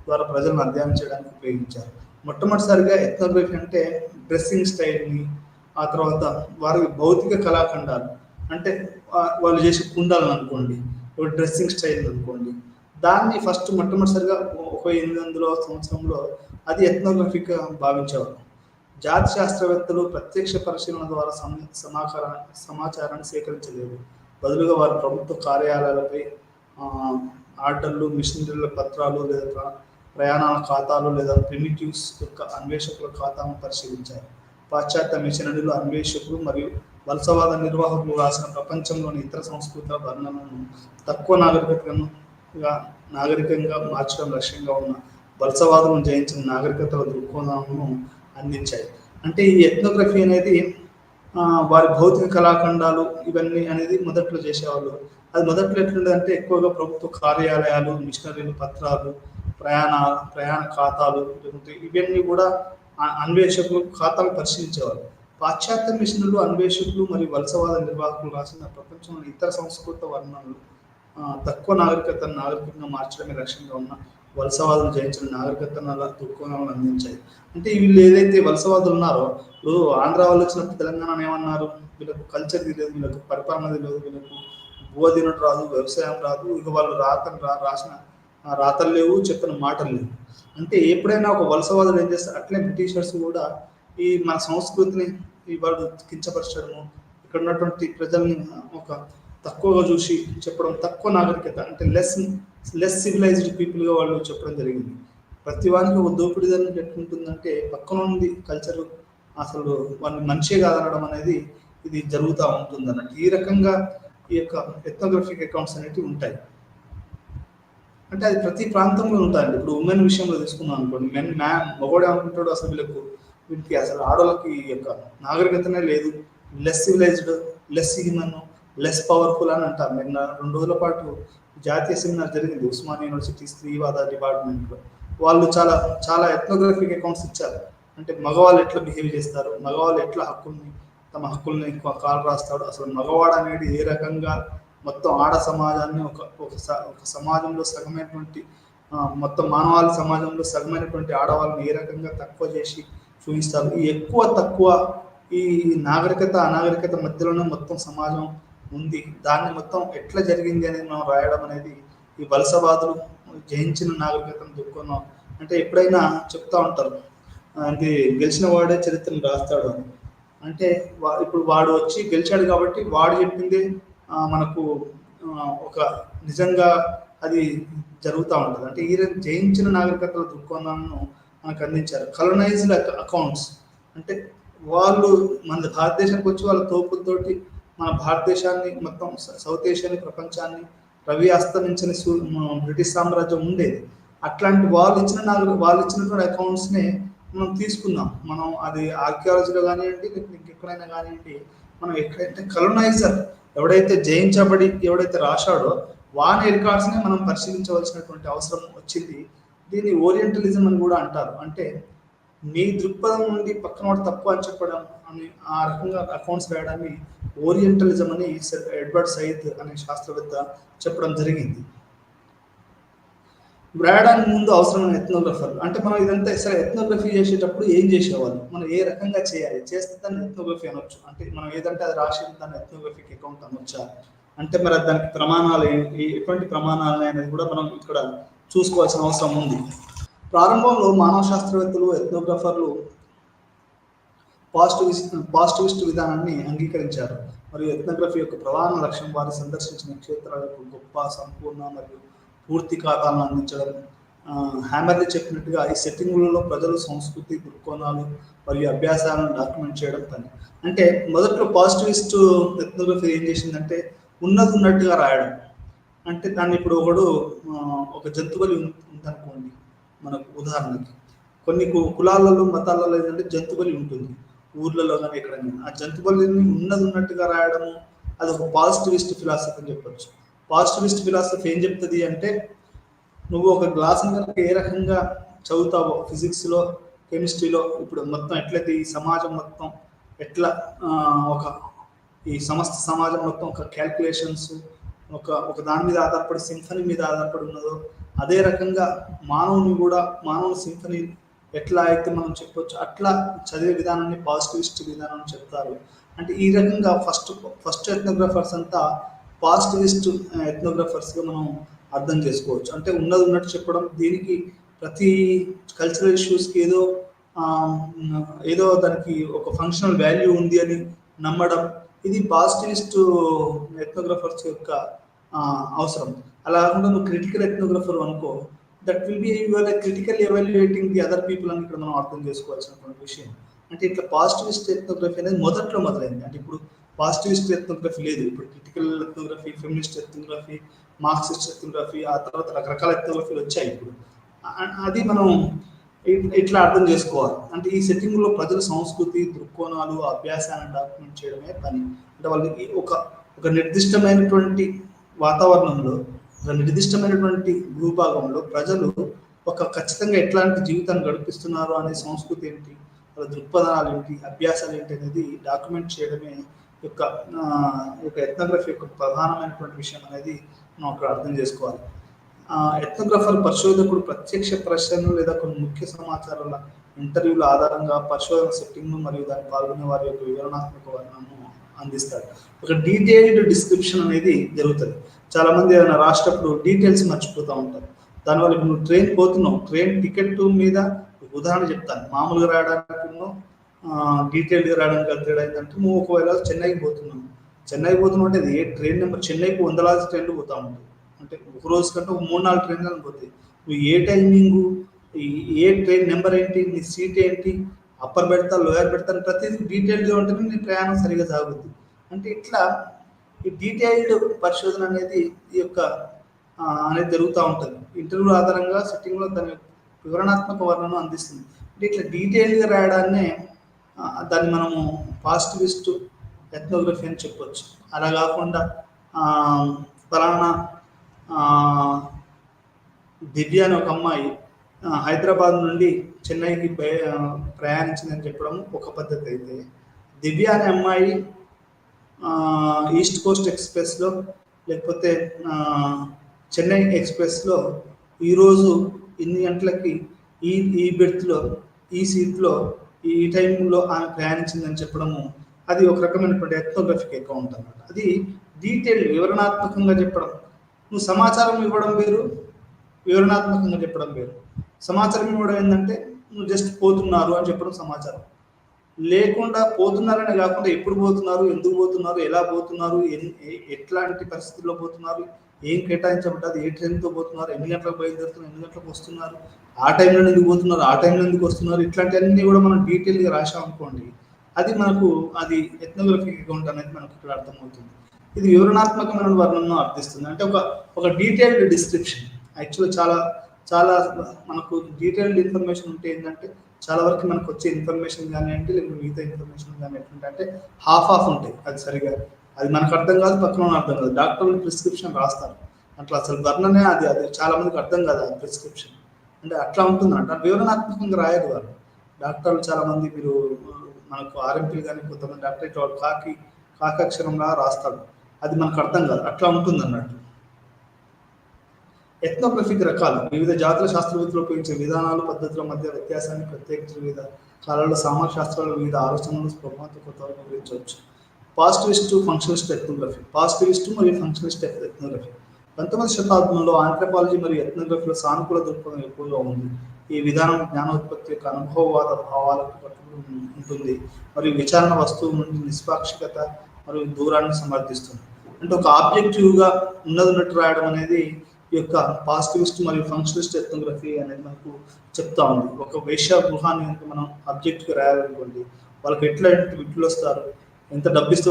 [SPEAKER 1] ద్వారా ప్రజలను అధ్యయనం చేయడానికి ఉపయోగించారు. మొట్టమొదటిసారిగా ఎథ్నోగ్రఫీ అంటే డ్రెస్సింగ్ స్టైల్ని, ఆ తర్వాత వారి భౌతిక కళాఖండాలు, అంటే వాళ్ళు చేసే కుండాలను అనుకోండి, డ్రెస్సింగ్ స్టైల్ అనుకోండి, దాన్ని ఫస్ట్ మొట్టమొదటిసారిగా 1800 సంవత్సరంలో అది ఎథ్నోగ్రఫీగా భావించేవారు. జాతి శాస్త్రవేత్తలు ప్రత్యక్ష పరిశీలన ద్వారా సమాచారాన్ని సేకరించలేదు. బదులుగా వారి ప్రభుత్వ కార్యాలయాలపై ఆర్డర్లు, మిషనరీల పత్రాలు, లేదా ప్రయాణాల ఖాతాలు, లేదా ప్రిమిటివ్స్ యొక్క అన్వేషకుల ఖాతాను పరిశీలించారు. పాశ్చాత్య మిషనరీలు, అన్వేషకులు మరియు వలసవాద నిర్వాహకులు రాసిన ప్రపంచంలోని ఇతర సంస్కృతుల వర్ణనను తక్కువ నాగరికంగా మార్చడం లక్ష్యంగా ఉన్న వలసవాదం జయించిన నాగరికతల దృక్కోణాలను అందించాయి. అంటే ఈ ఎథ్నోగ్రఫీ అనేది వారి భౌతిక కళాఖండాలు ఇవన్నీ అనేది మొదట్లో చేసేవాళ్ళు. అది మొదట్లో ఎట్లుండదంటే ఎక్కువగా ప్రభుత్వ కార్యాలయాలు, మిషనరీలు, పత్రాలు, ప్రయాణ ఖాతాలు, ఇవన్నీ కూడా అన్వేషకులు ఖాతాలు పరిశీలించేవారు. పాశ్చాత్య మిషనరీలు, అన్వేషకులు మరియు వలసవాద నిర్వాహకులు రాసిన ప్రపంచంలోని ఇతర సంస్కృత వర్ణనలు తక్కువ నాగరికంగా మార్చడమే లక్ష్యంగా ఉన్న వలసవాదులు జయించిన నాగరికతల దృక్కోణాలను అందించాయి. అంటే వీళ్ళు ఏదైతే వలసవాదులు ఉన్నారో, ఇప్పుడు ఆంధ్ర వాళ్ళు వచ్చినప్పుడు తెలంగాణ ఏమన్నారు, వీళ్ళకు కల్చర్ తెలియదు, వీళ్ళకు పరిపాలన తెలియదు, వీళ్ళకు భూవ తినడం రాదు, వ్యవసాయం రాదు, ఇక వాళ్ళు రాసిన రాతలు లేవు, చెప్పిన మాటలు లేవు. అంటే ఎప్పుడైనా ఒక వలసవాదులు ఏం చేస్తారు, అట్లే బ్రిటిషర్స్ కూడా ఈ మన సంస్కృతిని వాళ్ళు కించపరచడము, ఇక్కడ ఉన్నటువంటి ప్రజల్ని ఒక తక్కువగా చూసి చెప్పడం, తక్కువ నాగరికత, అంటే లెస్ సివిలైజ్డ్ పీపుల్గా వాళ్ళు చెప్పడం జరిగింది. ప్రతి వారికి ఒక దోపిడీదారుని ఎట్లుంటుందంటే పక్కన ఉంది కల్చర్, అసలు వాళ్ళని మనిషే కాదనడం అనేది ఇది జరుగుతూ ఉంటుంది అన్నట్టు. ఈ రకంగా ఈ యొక్క ఎథ్నోగ్రఫిక్ అకౌంట్స్ అనేవి ఉంటాయి. అంటే అది ప్రతి ప్రాంతంలో ఉంటాయండి. ఇప్పుడు ఉమెన్ విషయంలో తీసుకున్నాం అనుకోండి, మగవాడు అనుకుంటాడు అసలు వీళ్ళకి అసలు ఆడవాళ్ళకి ఈ యొక్క నాగరికతనే లేదు, less civilized, less human, less powerful అని అంటారు. నిన్న 2 రోజుల పాటు జాతీయ సెమినార్ జరిగింది ఉస్మానియా యూనివర్సిటీ స్త్రీవాద డిపార్ట్మెంట్లో. వాళ్ళు చాలా చాలా ఎథ్నోగ్రఫిక్ అకౌంట్స్ ఇచ్చారు. అంటే మగవాళ్ళు ఎట్లా బిహేవ్ చేస్తారు, మగవాళ్ళు ఎట్లా తమ హక్కుల్ని కాలు రాస్తాడు, అసలు మగవాడు అనేది ఏ రకంగా మొత్తం ఆడ సమాజాన్ని ఒక సమాజంలో సగమైనటువంటి మొత్తం మానవాళి సమాజంలో సగమైనటువంటి ఆడవాళ్ళని ఏ రకంగా తక్కువ చేసి చూపిస్తారు. ఈ ఎక్కువ తక్కువ ఈ నాగరికత అనాగరికత మధ్యలోనే మొత్తం సమాజం ఉంది. దాన్ని మొత్తం ఎట్లా జరిగింది అనేది మనం రాయడం అనేది ఈ వలసవాదులు జయించిన నాగరికతను దుక్కున్నాం. అంటే ఎప్పుడైనా చెప్తా ఉంటారు, అంటే గెలిచిన వాడే చరిత్రను రాస్తాడు అని. అంటే ఇప్పుడు వాడు వచ్చి గెలిచాడు కాబట్టి వాడు చెప్పింది మనకు ఒక నిజంగా అది జరుగుతూ ఉంటుంది. అంటే ఈ జయించిన నాగరికతల దృక్కోణాలను మనకు అందించారు. కలనైజ్డ్ అకౌంట్స్ అంటే వాళ్ళు మన భారతదేశానికి వచ్చి వాళ్ళ తోపులతోటి మన భారతదేశాన్ని మొత్తం సౌత్ ఏషియాని ప్రపంచాన్ని రవి అస్తమించిన బ్రిటిష్ సామ్రాజ్యం ఉండేది. అట్లాంటి వాళ్ళు ఇచ్చినటువంటి అకౌంట్స్ని మనం తీసుకుందాం. మనం అది ఆర్కియాలజీలో కానివ్వండి, ఇంకెక్కడైనా కానివ్వండి, మనం ఎక్కడైతే కలనైజర్ ఎవడైతే జయించబడి ఎవడైతే రాశాడో వాని రికార్డ్స్ని మనం పరిశీలించవలసినటువంటి అవసరం వచ్చింది. దీన్ని ఓరియంటలిజం అని కూడా అంటారు. అంటే నీ దృక్పథం నుండి పక్కన వాడు తప్పు అని చెప్పడం అని ఆ రకంగా అకౌంట్స్ రాయడాన్ని ఓరియంటలిజం అని ఎడ్వర్డ్ సైద్ అనే శాస్త్రవేత్త చెప్పడం జరిగింది. వ్రాయడానికి ముందు అవసరమైన ఎథ్నోగ్రఫర్ అంటే మనం ఇదంతా సరే ఎథ్నోగ్రఫీ చేసేటప్పుడు ఏం చేసేవాళ్ళు, మనం ఏ రకంగా చేయాలి, చేస్తే దాన్ని ఎథ్నోగ్రఫీ అనొచ్చు. అంటే మనం ఏదంటే అది రాసి దాన్ని ఎథ్నోగ్రఫిక్ అకౌంట్ అనొచ్చా అంటే మరి దానికి ప్రమాణాలు ఏంటి, ఎటువంటి ప్రమాణాలు అనేది కూడా మనం ఇక్కడ చూసుకోవాల్సిన అవసరం ఉంది. ప్రారంభంలో మానవ శాస్త్రవేత్తలు ఎథ్నోగ్రఫర్లు పాజిటివిస్ట్ విధానాన్ని అంగీకరించారు మరియు ఎథ్నోగ్రఫీ యొక్క ప్రధాన లక్ష్యం వారు సందర్శించిన క్షేత్రాలకు గొప్ప సంపూర్ణ మరియు పూర్తి ఖాతాలను అందించడం. హ్యామర్లీ చెప్పినట్టుగా ఈ సెట్టింగులలో ప్రజలు సంస్కృతి దృక్కోణాలు మరియు అభ్యాసాలను డాక్యుమెంట్ చేయడం పని. అంటే మొదట్లో పాజిటివిస్ట్ ఎథ్నోగ్రఫీ ఏం చేసిందంటే ఉన్నట్టుగా రాయడం. అంటే దాన్ని ఇప్పుడు ఒక జంతుబలి ఉందనుకోండి, మనకు ఉదాహరణకి కొన్ని కులాలలో మతాలలో ఏంటంటే జంతుబలి ఉంటుంది ఊర్లలో కానీ ఎక్కడైనా. ఆ జంతుబలిని ఉన్నట్టుగా రాయడము అది ఒక పాజిటివిస్ట్ ఫిలాసఫీ అని చెప్పొచ్చు. పాజిటివిస్ట్ ఫిలాసఫీ ఏం చెప్తుంది అంటే నువ్వు ఒక గ్లాసుని కనుక ఏ రకంగా చదువుతావో ఫిజిక్స్లో కెమిస్ట్రీలో ఇప్పుడు మొత్తం ఎట్లయితే ఈ సమాజం మొత్తం ఎట్లా ఈ సమస్త సమాజం మొత్తం ఒక క్యాల్కులేషన్స్ ఒక దాని మీద ఆధారపడి సింఫనీ మీద ఆధారపడి ఉన్నదో అదే రకంగా మానవుని సింఫనీ ఎట్లా అయితే మనం చెప్పొచ్చు అట్లా చదివే విధానాన్ని పాజిటివిస్ట్ విధానం చెప్తారు. అంటే ఈ రకంగా ఫస్ట్ ఎథ్నోగ్రాఫర్స్ అంతా పాజిటివిస్ట్ ఎథ్నోగ్రాఫర్స్గా మనం అర్థం చేసుకోవచ్చు. అంటే ఉన్నట్టు చెప్పడం, దీనికి ప్రతి కల్చరల్ ఇష్యూస్కి ఏదో దానికి ఒక ఫంక్షనల్ వాల్యూ ఉంది అని నమ్మడం, ఇది పాజిటివిస్ట్ ఎథ్నోగ్రాఫర్స్ యొక్క అవసరం. అలా కాకుండా నువ్వు క్రిటికల్ ఎథ్నోగ్రాఫర్ అనుకో, that will be your critical evaluating the other people అని ఇక్కడ మనం అర్థం చేసుకోవాల్సినటువంటి విషయం. అంటే ఇట్లా పాజిటివిస్ట్ ఎథ్నోగ్రఫీ అనేది మొదట్లో మొదలైంది. అంటే ఇప్పుడు పాజిటివిస్ట్ ఎథ్నోగ్రఫీ లేదు, ఇప్పుడు critical ethnography, feminist ethnography, Marxist ethnography, ఆ తర్వాత రకరకాల ఎథ్నోగ్రఫీలు వచ్చాయి ఇప్పుడు. అది మనం ఇట్లా అర్థం చేసుకోవాలి. అంటే ఈ సెట్టింగ్లో ప్రజల సంస్కృతి దృక్కోణాలు అభ్యాసాన్ని డాక్యుమెంట్ చేయడమే పని. అంటే వాళ్ళకి ఒక నిర్దిష్టమైనటువంటి వాతావరణంలో, ఒక నిర్దిష్టమైనటువంటి భూభాగంలో ప్రజలు ఖచ్చితంగా ఎట్లాంటి జీవితాన్ని గడిపిస్తున్నారు అనే సంస్కృతి ఏంటి, వాళ్ళ దృక్పథాలు ఏంటి, అభ్యాసాలు ఏంటి అనేది డాక్యుమెంట్ చేయడమే యొక్క ఎథ్నోగ్రఫీ యొక్క ప్రధానమైనటువంటి విషయం అనేది మనం అక్కడ అర్థం చేసుకోవాలి. ఎథ్నోగ్రాఫర్ పరిశోధకుడు ప్రత్యక్ష ప్రశ్నలు లేదా కొన్ని ముఖ్య సమాచారాల ఇంటర్వ్యూల ఆధారంగా పరిశోధన సెట్టింగ్ను మరియు దాన్ని పాల్గొనే వారి యొక్క వివరణాత్మక వర్ణనను అందిస్తారు. ఒక డీటెయిల్డ్ డిస్క్రిప్షన్ అనేది జరుగుతుంది. చాలా మంది ఏదైనా రాసేటప్పుడు డీటెయిల్స్ మర్చిపోతూ ఉంటారు. దానివల్ల ఇప్పుడు నువ్వు ట్రైన్ పోతున్నావు, ట్రైన్ టికెట్ మీద ఉదాహరణ చెప్తాను, మామూలుగా రాయడానికి డీటెయిల్గా రాయడానికి తేడా ఏంటంటే నువ్వు ఒకవేళ చెన్నైకి పోతున్నావు అంటే అది ఏ ట్రైన్ నెంబర్, చెన్నైకి 100 ట్రైన్లు పోతా ఉంటుంది. అంటే ఒక రోజు కంటే ఒక 3-4 ట్రైన్లు పోతాయి. నువ్వు ఏ టైమింగు, ఏ ట్రైన్ నెంబర్ ఏంటి, నీ సీట్ ఏంటి, అప్పర్ పెడతా లోయర్ పెడతా ప్రతిదీ డీటెయిల్గా ఉంటేనే నీ ప్రయాణం సరిగా సాగుతుంది. అంటే ఇట్లా ఈ డీటెయిల్డ్ పరిశోధన అనేది అనేది జరుగుతూ ఉంటుంది. ఇంటర్వ్యూ ఆధారంగా సెట్టింగ్లో దాని వివరణాత్మక వర్ణన అందిస్తుంది. అంటే ఇట్లా డీటెయిల్గా రాయడాన్నే దాన్ని మనము పాజిటివిస్ట్ ఎథ్నోగ్రఫీ అని చెప్పొచ్చు. అలా కాకుండా ఫలానా దివ్య అనే ఒక అమ్మాయి హైదరాబాద్ నుండి చెన్నైకి ప్రయాణించిందని చెప్పడం ఒక పద్ధతి అయితే, దివ్య అనే అమ్మాయి ఈస్ట్ కోస్ట్ ఎక్స్ప్రెస్లో లేకపోతే చెన్నై ఎక్స్ప్రెస్లో ఈరోజు ఇన్ని గంటలకి ఈ బెర్త్లో ఈ సీట్లో ఈ టైంలో ఆమె ప్రయాణించిందని చెప్పడము అది ఒక రకమైనటువంటి ఎథ్నోగ్రఫిక్ అకౌంట్ అన్నమాట. అది డీటెయిల్డ్ వివరణాత్మకంగా చెప్పడం. నువ్వు సమాచారం ఇవ్వడం వేరు, వివరణాత్మకంగా చెప్పడం వేరు. సమాచారం ఇవ్వడం ఏంటంటే నువ్వు జస్ట్ పోతున్నారు అని చెప్పడం సమాచారం, లేకుండా పోతున్నారని కాకుండా ఎప్పుడు పోతున్నారు, ఎందుకు పోతున్నారు, ఎలా పోతున్నారు, ఎట్లాంటి పరిస్థితుల్లో పోతున్నారు, ఏం కేటాయించబడ్డది, ఏ ట్రైన్తో పోతున్నారు, ఎన్ని గంటలకు బయలుదేరుతున్నారు, ఎన్ని గంటలకు వస్తున్నారు, ఆ టైంలో ఎందుకు పోతున్నారు, ఆ టైంలో ఎందుకు వస్తున్నారు, ఇట్లాంటివన్నీ కూడా మనం డీటెయిల్గా రాసామనుకోండి, అది మనకు అది ఎథ్నోగ్రఫిక్ అకౌంట్ అనేది మనకు ఇక్కడ అర్థమవుతుంది. ఇది వివరణాత్మకమైన వర్ణనను అర్థిస్తుంది. అంటే ఒక డీటెయిల్డ్ డిస్క్రిప్షన్. యాక్చువల్గా చాలా చాలా మనకు డీటెయిల్డ్ ఇన్ఫర్మేషన్ ఉంటే ఏంటంటే చాలా వరకు మనకు వచ్చే ఇన్ఫర్మేషన్ కానివ్వండి, లేకపోతే మిగతా ఇన్ఫర్మేషన్ కానీ ఎట్లుంటే హాఫ్ ఉంటాయి. అది సరిగా అది మనకు అర్థం కాదు, పక్కన అర్థం కాదు. డాక్టర్లు ప్రిస్క్రిప్షన్ రాస్తారు, అట్లా అసలు వర్ణనే అది చాలా మందికి అర్థం కాదు ఆ ప్రిస్క్రిప్షన్. అంటే అట్లా ఉంటుంది అంటే వివరణాత్మకంగా రాయరు వాళ్ళు. డాక్టర్లు చాలా మంది మీరు మనకు ఆర్ఎంపీలు కానీ కొంతమంది డాక్టరేట్ వాళ్ళు కాకాక్షరంలా రాస్తాడు, అది మనకు అర్థం కాదు, అట్లా ఉంటుంది అన్నట్టు. ఎథ్నోగ్రఫిక్ రకాలు వివిధ జాతుల శాస్త్రవేత్తలు ఉపయోగించే విధానాలు, పద్ధతుల మధ్య వ్యత్యాసాన్ని ప్రత్యేకించి వివిధ కాలాల్లో సామాజిక శాస్త్రాలు వివిధ ఆలోచనలు కొత్తగా వివరించవచ్చు. Positivist, ఫంక్షనిస్ట్ ethnography. పాజిటివిస్ట్ మరియు ఫంక్షనిస్ట్ ఎథ్నోగ్రఫీ 19వ శతాబ్దంలో ఆంథ్రోపాలజీ మరియు ఎథ్నోగ్రఫీలో సానుకూల దృక్పథం ఎక్కువగా ఉంది. ఈ విధానం జ్ఞానోత్పత్తి యొక్క అనుభవవాద భావాలకు కట్టుబడి ఉంటుంది మరియు విచారణ వస్తువు నుండి నిష్పాక్షికత మరియు దూరాన్ని సమర్థిస్తుంది. అంటే ఒక ఆబ్జెక్టివ్గా ఉన్నట్టు రాయడం అనేది ఈ యొక్క పాజిటివిస్ట్ మరియు ఫంక్షనిస్ట్ ఎథ్నోగ్రఫీ అనేది మనకు చెప్తా ఉంది. ఒక వేశ్య గృహాన్ని కనుక మనం ఆబ్జెక్ట్గా రాయాలనుకోండి, వాళ్ళకి ఎట్లాంటి విట్లు వస్తారు, ఎంత డబ్బిస్తే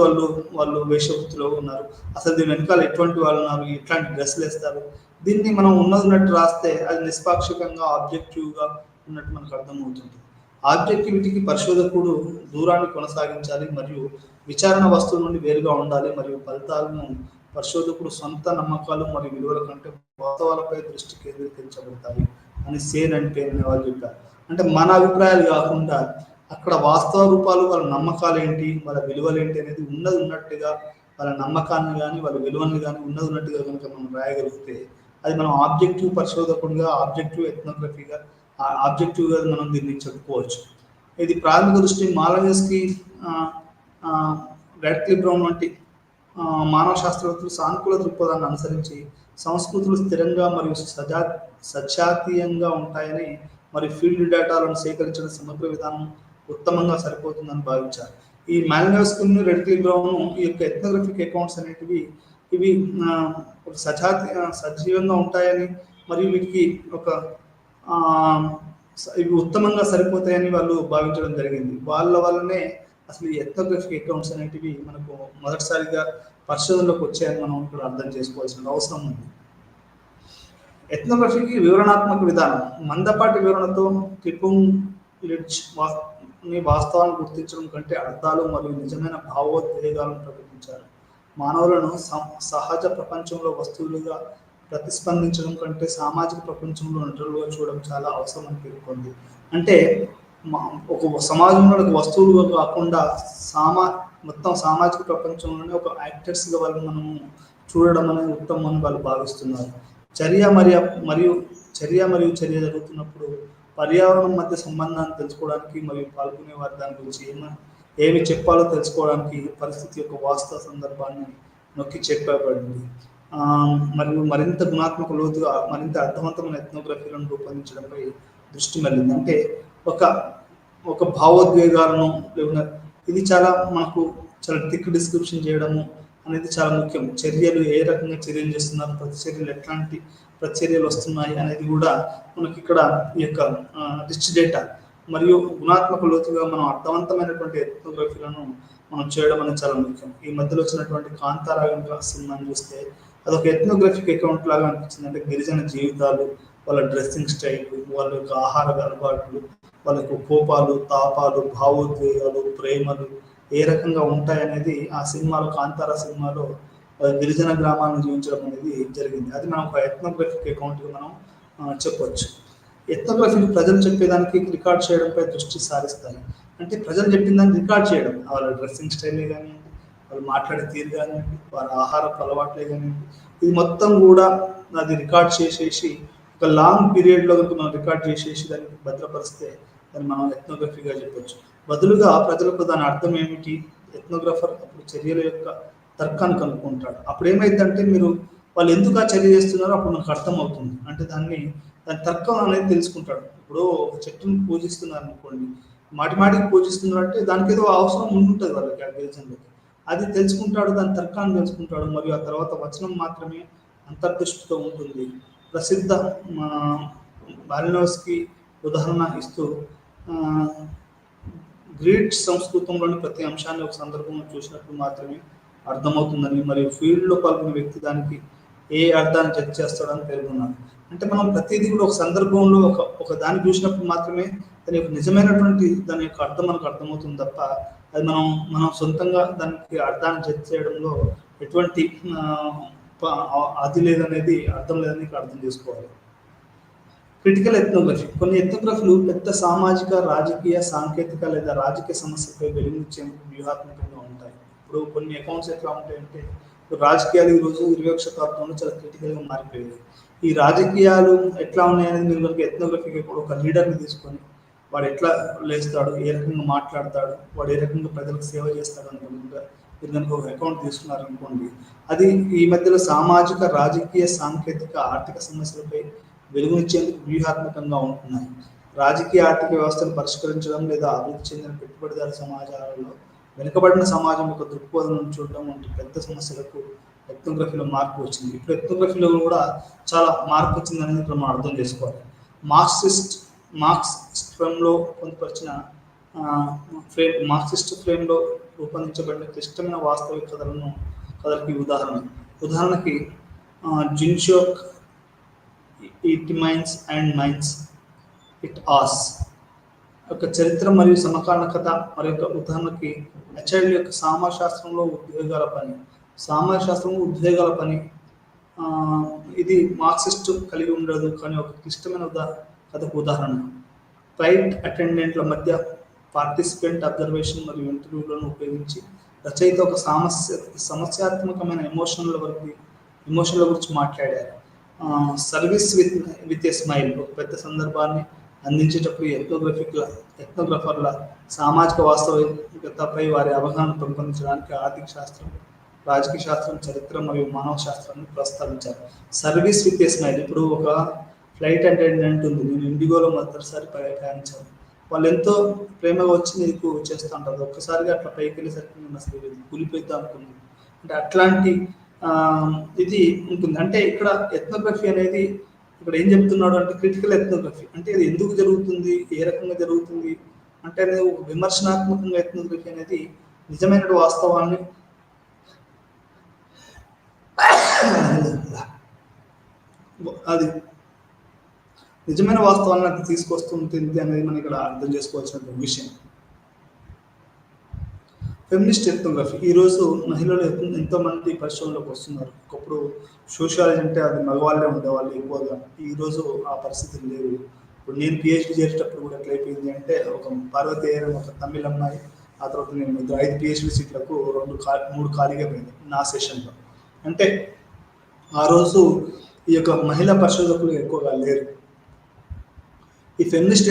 [SPEAKER 1] వాళ్ళు వేషవృత్తిలో ఉన్నారు, అసలు దీని వెనకాల ఎటువంటి వాళ్ళు ఉన్నారు, ఎట్లాంటి డ్రెస్సులు వేస్తారు, దీన్ని మనం ఉన్నట్టు రాస్తే అది నిష్పాక్షికంగా ఆబ్జెక్టివ్గా ఉన్నట్టు మనకు అర్థమవుతుంది. ఆబ్జెక్టివిటీకి పరిశోధకుడు దూరాన్ని కొనసాగించాలి మరియు విచారణ వస్తువు నుండి వేరుగా ఉండాలి మరియు ఫలితాలను పరిశోధకుడు సొంత నమ్మకాలు మరియు విలువల కంటే వాస్తవాలపై దృష్టి కేంద్రీకరించబడతాయి అని సేన్ అండ్ పేన్ అనే వాళ్ళు చెప్పారు. అంటే మన అభిప్రాయాలు కాకుండా అక్కడ వాస్తవ రూపాలు, వాళ్ళ నమ్మకాలు ఏంటి, వాళ్ళ విలువలు ఏంటి అనేది ఉన్నట్టుగా వాళ్ళ నమ్మకాన్ని కానీ వాళ్ళ విలువల్ని కానీ ఉన్నట్టుగా కనుక మనం రాయగలిగితే అది మనం ఆబ్జెక్టివ్ పరిశోధకుడిగా, ఆబ్జెక్టివ్ ఎథ్నోగ్రఫీగా, ఆబ్జెక్టివ్గా మనం దీన్ని చెప్పుకోవచ్చు. ఇది ప్రాథమిక దృష్టి మాలయస్కి, రాడ్క్లిఫ్ బ్రౌన్ వంటి మానవ శాస్త్రవేత్తలు సానుకూల దృక్పథాన్ని అనుసరించి సంస్కృతులు స్థిరంగా మరియు సజాతీయంగా ఉంటాయని మరియు ఫీల్డ్ డేటాలను సేకరించిన సమగ్ర విధానం ఉత్తమంగా సరిపోతుందని భావించారు. ఈ మాలినోవ్స్కీ, రాడ్క్లిఫ్ బ్రౌన్ ఈ యొక్క ఎథ్నోగ్రఫిక్ అకౌంట్స్ అనేటివి ఇవి సజీవంగా ఉంటాయని మరియు వీటికి ఇవి ఉత్తమంగా సరిపోతాయని వాళ్ళు భావించడం జరిగింది. వాళ్ళ వల్లనే అసలు ఈ ఎథ్నోగ్రఫిక్ అకౌంట్స్ అనేటివి మనకు మొదటిసారిగా పరిశోధనలోకి వచ్చాయని మనం ఇప్పుడు అర్థం చేసుకోవాల్సిన అవసరం ఉంది. ఎథ్నోగ్రఫీకి వివరణాత్మక విధానం. మందపాటి వివరణతో కిపుంగ్లిడ్జ్ వాస్తవాన్ని గుర్తించడం కంటే అర్థాలు మరియు నిజమైన భావోద్వేగాలను ప్రకటించారు. మానవులను సహజ ప్రపంచంలో వస్తువులుగా ప్రతిస్పందించడం కంటే సామాజిక ప్రపంచంలో నటులుగా చూడడం చాలా అవసరం అని పేర్కొంది. అంటే ఒక సమాజంలో వస్తువులుగా కాకుండా మొత్తం సామాజిక ప్రపంచంలోనే ఒక యాక్టర్స్గా వాళ్ళు మనము చూడడం అనేది ఉత్తమం అని వాళ్ళు భావిస్తున్నారు. చర్య చర్య జరుగుతున్నప్పుడు పర్యావరణం మధ్య సంబంధాన్ని తెలుసుకోవడానికి మరియు పాల్గొనే వారి దాని గురించి ఏమి చెప్పాలో తెలుసుకోవడానికి పరిస్థితి యొక్క వాస్తవ సందర్భాన్ని నొక్కి చెప్పబడింది. మరియు మరింత గుణాత్మక లోతుగా మరింత అర్థవంతమైన ఎథ్నోగ్రఫీలను రూపొందించడంపై దృష్టి మళ్ళింది. అంటే ఒక భావోద్వేగాలను ఇది మనకు చాలా థిక్ డిస్క్రిప్షన్ చేయడము అనేది చాలా ముఖ్యం. చర్యలు ఏ రకంగా చర్యలు చేస్తున్నారు, ప్రతిచర్యలు ఎట్లాంటి ప్రతిచర్యలు వస్తున్నాయి అనేది కూడా మనకి ఇక్కడ ఈ యొక్క రిచ్ డేటా మరియు గుణాత్మక లోతుగా మనం అర్థవంతమైనటువంటి ఎథ్నోగ్రఫీలను మనం చేయడం అనేది చాలా ముఖ్యం. ఈ మధ్యలో వచ్చినటువంటి కాంతారా సినిమాని చూస్తే అదొక ఎథ్నోగ్రఫిక్ అకౌంట్ లాగా అనిపించింది. అంటే గిరిజన జీవితాలు, వాళ్ళ డ్రెస్సింగ్ స్టైల్, వాళ్ళ యొక్క ఆహార అలవాట్లు, వాళ్ళ యొక్క కోపాలు, తాపాలు, భావోద్వేగాలు, ప్రేమలు ఏ రకంగా ఉంటాయనేది ఆ సినిమాలో, కాంతారా సినిమాలో గిరిజన గ్రామాలను జీవించడం అనేది జరిగింది. అది మనం ఒక ఎథ్నోగ్రఫిక్ అకౌంట్గా మనం చెప్పొచ్చు. ఎథ్నోగ్రఫీని ప్రజలు చెప్పేదానికి రికార్డ్ చేయడంపై దృష్టి సారిస్తాయి. అంటే ప్రజలు చెప్పిన దాన్ని రికార్డ్ చేయడం, వాళ్ళ డ్రెస్సింగ్ స్టైలే కానివ్వండి, వాళ్ళు మాట్లాడే తీరు కానివ్వండి, వారి ఆహారపు అలవాట్లే కానివ్వండి, ఇది మొత్తం కూడా అది రికార్డ్ చేసేసి ఒక లాంగ్ పీరియడ్లో మనం రికార్డ్ చేసేసి దాన్ని భద్రపరిస్తే దాన్ని మనం ఎథ్నోగ్రఫీగా చెప్పొచ్చు. బదులుగా ప్రజలకు దాని అర్థం ఏమిటి, ఎథ్నోగ్రాఫర్ అప్పుడు చర్యల యొక్క తర్కాన్ని కనుక్కుంటాడు. అప్పుడు ఏమైందంటే వాళ్ళు ఎందుకు ఆ చర్య చేస్తున్నారో అప్పుడు మనకు అర్థం అవుతుంది. అంటే దాని తర్కం అనేది తెలుసుకుంటాడు. ఇప్పుడు ఒక చెట్టును పూజిస్తున్నారు అనుకోండి, మాటికి పూజిస్తున్నారు అంటే దానికి ఏదో అవసరం ఉంటుంటుంది వాళ్ళకి, ఆ గిరిజనులకి. అది తెలుసుకుంటాడు, దాని తర్కాన్ని తెలుసుకుంటాడు. మరియు ఆ తర్వాత వచనం మాత్రమే అంతర్దృష్టితో ఉంటుంది. ప్రసిద్ధ మాలినోవ్స్కీ ఉదాహరణ ఇస్తూ గ్రీక్ సంస్కృతంలోని ప్రతి అంశాన్ని ఒక సందర్భంలో చూసినప్పుడు మాత్రమే అర్థమవుతుందని, మరియు ఫీల్డ్లో పాల్గొన్న వ్యక్తి దానికి ఏ అర్థాన్ని జడ్జ్ చేస్తాడని పేర్కొన్నారు. అంటే మనం ప్రతిదీ కూడా ఒక సందర్భంలో ఒక దాన్ని చూసినప్పుడు మాత్రమే దాని యొక్క నిజమైనటువంటి దాని యొక్క అర్థం మనకు అర్థమవుతుంది తప్ప అది మనం సొంతంగా దానికి అర్థాన్ని జడ్జ్ చేయడంలో ఎటువంటి అది లేదనేది, అర్థం లేదని ఇక్కడ అర్థం చేసుకోవాలి. Critical ethnography. కొన్ని ఎథ్నోగ్రఫీలు పెద్ద సామాజిక, రాజకీయ, సాంకేతిక లేదా రాజకీయ సమస్యపై వెలుగునిచ్చేందుకు వ్యూహాత్మకంగా ఉంటాయి. ఇప్పుడు కొన్ని అకౌంట్స్ ఎట్లా ఉంటాయంటే, రాజకీయాలు ఈరోజు 21వ శతాబ్దంలో చాలా క్రిటికల్గా మారిపోయాయి. ఈ రాజకీయాలు ఎట్లా ఉన్నాయనేది మీరు కనుక ఎథ్నోగ్రఫీకి ఒక లీడర్ని తీసుకొని వాడు ఎట్లా లేస్తాడు, ఏ రకంగా మాట్లాడతాడు, వాడు ఏ రకంగా ప్రజలకు సేవ చేస్తాడు అనుకుంటా మీరు కనుక ఒక అకౌంట్ తీసుకున్నారనుకోండి, అది ఈ మధ్యలో సామాజిక, రాజకీయ, సాంకేతిక, ఆర్థిక సమస్యలపై వెలుగునిచ్చేందుకు వ్యూహాత్మకంగా ఉంటున్నాయి. రాజకీయ ఆర్థిక వ్యవస్థను పరిష్కరించడం లేదా అభివృద్ధి చెందిన పెట్టుబడిదారు సమాజాలలో వెనుకబడిన సమాజం యొక్క దృక్పథం చూడడం వంటి పెద్ద సమస్యలకు ఎథ్నోగ్రఫీలో మార్పు వచ్చింది. ఇప్పుడు ఎథ్నోగ్రఫీలో కూడా చాలా మార్పు వచ్చిందనేది ఇప్పుడు మనం అర్థం చేసుకోవాలి. మార్క్సిస్ట్ ఫ్రేమ్లో పొందుపరిచిన మార్క్సిస్ట్ ఫ్రేమ్లో రూపొందించబడిన క్లిష్టమైన వాస్తవిక కథలకి ఉదాహరణకి జిన్షోక్ ఇట్ మైన్స్ అండ్ మైన్స్ ఇట్ ఆస్ యొక్క చరిత్ర మరియు సమకాలీన కథ. మరి యొక్క ఉదాహరణకి హెచ్ఐడి యొక్క సామాజిక ఉద్వేగాల పని ఇది మార్క్సిస్ట్ కలిగి ఉండదు, కానీ ఒక క్లిష్టమైన కథకు ఉదాహరణ. ఫ్లైట్ అటెండెంట్ల మధ్య పార్టిసిపెంట్ అబ్జర్వేషన్ మరియు ఇంటర్వ్యూలను ఉపయోగించి రచయిత ఒక సమస్యాత్మకమైన ఎమోషన్ల గురించి మాట్లాడారు. సర్వీస్ విత్ ఏ స్మైల్ ఒక పెద్ద సందర్భాన్ని అందించేటప్పుడు ఎథ్నోగ్రఫర్ల సామాజిక వాస్తవికతపై వారి అవగాహన పెంపొందించడానికి ఆర్థిక శాస్త్రం, రాజకీయ శాస్త్రం, చరిత్ర మరియు మానవ శాస్త్రాన్ని ప్రస్తావించారు. Service with a smile. ఇప్పుడు ఒక ఫ్లైట్ అటెండెంట్ ఉంది, నేను ఇండిగోలో మొదటిసారి ప్రయాణించాను, వాళ్ళు ఎంతో ప్రేమగా వచ్చి నీకు చేస్తూ ఉంటారు. ఒక్కసారిగా అట్లా పైకి వెళ్ళేసరికి నేను అసలు కూలిపోయిద్దాం అనుకున్నాను. అంటే అట్లాంటి ఇది ఉంటుంది. అంటే ఇక్కడ ఎథ్నోగ్రఫీ అనేది ఇక్కడ ఏం చెప్తున్నాడు అంటే క్రిటికల్ ఎథ్నోగ్రఫీ అంటే ఇది ఎందుకు జరుగుతుంది, ఏ రకంగా జరుగుతుంది అంటే అనేది విమర్శనాత్మకంగా ఎథ్నోగ్రఫీ అనేది నిజమైన వాస్తవాన్ని అది నిజమైన వాస్తవాన్ని అది తీసుకొస్తుంటుంది అనేది మనం ఇక్కడ అర్థం చేసుకోవాల్సిన విషయం. Feminist ethnography. ఈరోజు మహిళలు ఎంతోమంది పరిశ్రమలోకి వస్తున్నారు. ఒకప్పుడు సోషియాలజీ అంటే అది మగవాళ్ళే ఉండేవాళ్ళు ఎక్కువగా, ఈరోజు ఆ పరిస్థితి లేదు. ఇప్పుడు నేను పిహెచ్డీ చేసేటప్పుడు కూడా ఎట్లయిపోయింది అంటే ఒక పార్వతీయ ఒక తమిళ అమ్మాయి, ఆ తర్వాత నేను 5 పిహెచ్డీ సీట్లకు 3 ఖాళీగా పోయింది నా సెషన్లో. అంటే ఆ రోజు ఈ యొక్క మహిళా పరిశోధకులు ఎక్కువగా లేరు. ఈ ఫెమినిస్ట్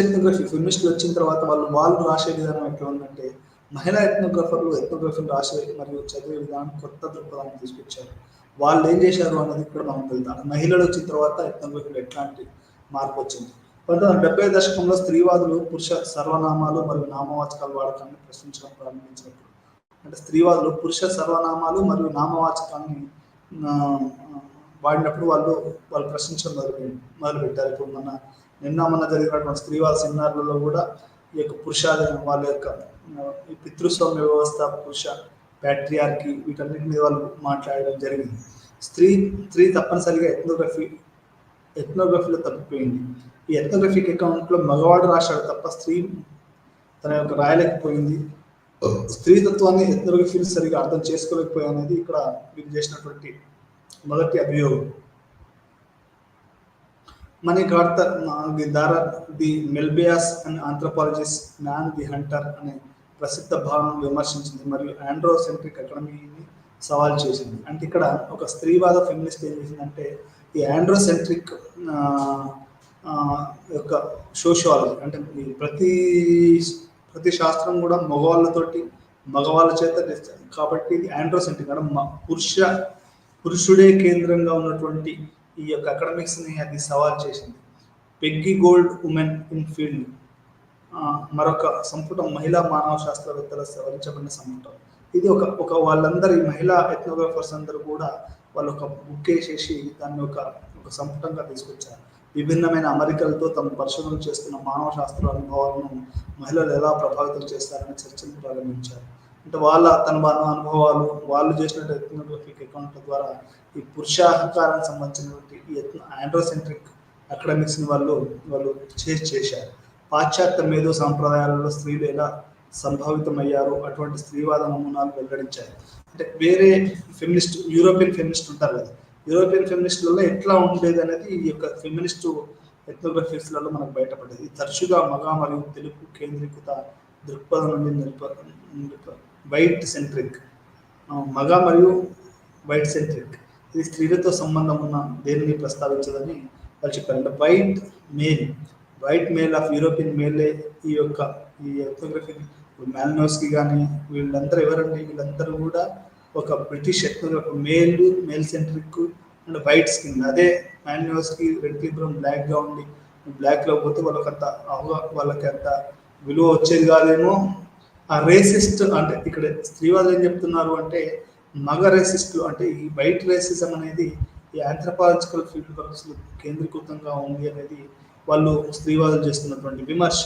[SPEAKER 1] ఫెమినిస్టులు వచ్చిన తర్వాత వాళ్ళు రాసే విధానం ఎట్లా ఉందంటే మహిళా ఎథ్నోగ్రఫీని రాసే మరియు చదివే విధానం కొత్త దృక్పథాన్ని తీసుకొచ్చారు. వాళ్ళు ఏం చేశారు అన్నది కూడా మనం వెళ్తాం. మహిళలు వచ్చిన తర్వాత ఎథ్నోగ్రఫీలో ఎట్లాంటి మార్పు వచ్చింది. 1970 దశకంలో స్త్రీవాదులు పురుష సర్వనామాలు మరియు నామవాచకాల వాడకాన్ని ప్రశ్నించడం ప్రారంభించినప్పుడు, అంటే స్త్రీవాదులు పురుష సర్వనామాలు మరియు నామవాచకాన్ని వాడినప్పుడు వాళ్ళు ప్రశ్నించడం మొదలుపెట్టారు. ఇప్పుడు నిన్న జరిగినటువంటి స్త్రీవాద సెమినార్లలో కూడా ఈ యొక్క పురుషాధీనం, వాళ్ళ యొక్క పితృస్వామ్య వ్యవస్థ, పురుష ప్యాట్రియార్కీ, వీటన్నిటి మీద వాళ్ళు మాట్లాడడం జరిగింది. స్త్రీ తప్పనిసరిగా ఎథ్నోగ్రఫీలో తప్పిపోయింది. ఈ ఎథ్నోగ్రఫిక్ అకౌంట్లో మగవాడు రాశాడు తప్ప స్త్రీ తన యొక్క రాయలేకపోయింది. స్త్రీతత్వాన్ని ఎథ్నోగ్రఫీని సరిగా అర్థం చేసుకోలేకపోయానేది ఇక్కడ వీరు చేసినటువంటి మొదటి అభియోగం. మనీ గార్తర్ దారర్ ది మెల్బియాస్ and anthropologist man the hunter అనే ప్రసిద్ధ భావనను విమర్శించింది మరియు ఆండ్రోసెంట్రిక్ ఎకానమీని సవాల్ చేసింది. అంటే ఇక్కడ ఒక స్త్రీవాద ఫెమినిస్ట్ ఏం చేసిందంటే ఈ ఆండ్రోసెంట్రిక్ యొక్క సోషియాలజీ అంటే ప్రతి శాస్త్రం కూడా మగవాళ్ళ చేత కాబట్టి ఇది ఆండ్రోసెంట్రిక్ అంటే పురుషుడే కేంద్రంగా ఉన్నటువంటి ఈ యొక్క అకాడమిక్స్ని అది సవాల్ చేసింది. Peggy gold women in field మరొక సంపుటం మహిళా మానవ శాస్త్రవేత్తల సవరించబడిన సంపుటం. ఇది ఒక వాళ్ళందరూ ఈ మహిళా ఎథ్నోగ్రాఫర్స్ అందరూ కూడా వాళ్ళు ఒక బుక్ వేసేసి దాన్ని ఒక సంపుటంగా తీసుకొచ్చారు. విభిన్నమైన అమరికలతో తమ పరిశోధనలు చేస్తున్న మానవ శాస్త్ర అనుభవాలను మహిళలు ఎలా ప్రభావితం చేస్తారనే చర్చను ప్రారంభించారు. అంటే తన అనుభవాలు వాళ్ళు చేసిన ఎథ్నోగ్రఫిక్ అకౌంట్ల ద్వారా ఈ పురుషాహంకారానికి సంబంధించినటువంటి ఈ ఆండ్రోసెంట్రిక్ అకాడమిక్స్ని వాళ్ళు చేశారు. పాశ్చాత్య మేధో సాంప్రదాయాలలో స్త్రీలు ఎలా సంభావితమయ్యారు అటువంటి స్త్రీవాద నమూనాలు వెల్లడించారు. అంటే వేరే ఫెమినిస్ట్ యూరోపియన్ ఫెమినిస్ట్ ఉంటారు కదా, యూరోపియన్ ఫెమినిస్టులలో ఎట్లా ఉండేది అనేది ఈ యొక్క ఫెమినిస్టు ఎథ్నోగ్రఫీస్లలో మనకు బయటపడేది. తరచుగా మగ మరియు తెలుగు కేంద్రీకృత దృక్పథం నుండి వైట్ సెంట్రిక్ మగ మరియు వైట్ సెంట్రిక్ ఇది స్త్రీలతో సంబంధం ఉన్న దేనిని ప్రస్తావించదని వాళ్ళు చెప్పారు. వైట్ మేల్ ఆఫ్ యూరోపియన్ మేలే ఈ ఎథ్నోగ్రఫీని మ్యాలినోస్కి కానీ వీళ్ళందరూ ఎవరండి, వీళ్ళందరూ కూడా ఒక British ethnography male centric and white skin. అదే మ్యాలినోస్కి రెడ్ లిబ్రమ్ బ్లాక్గా ఉండి బ్లాక్లో పోతే వాళ్ళకి అంత విలువ వచ్చేది కాదేమో. ఆ రేసిస్ట్ అంటే ఇక్కడ స్త్రీవాదులు ఏం చెప్తున్నారు అంటే మగ రేసిస్టులు అంటే ఈ వైట్ రేసిజం అనేది ఈ ఆంథ్రోపాలజికల్ ఫీల్డ్ వర్క్స్ కేంద్రీకృతంగా ఉంది అనేది వాళ్ళు స్త్రీవాదులు చేస్తున్నటువంటి విమర్శ.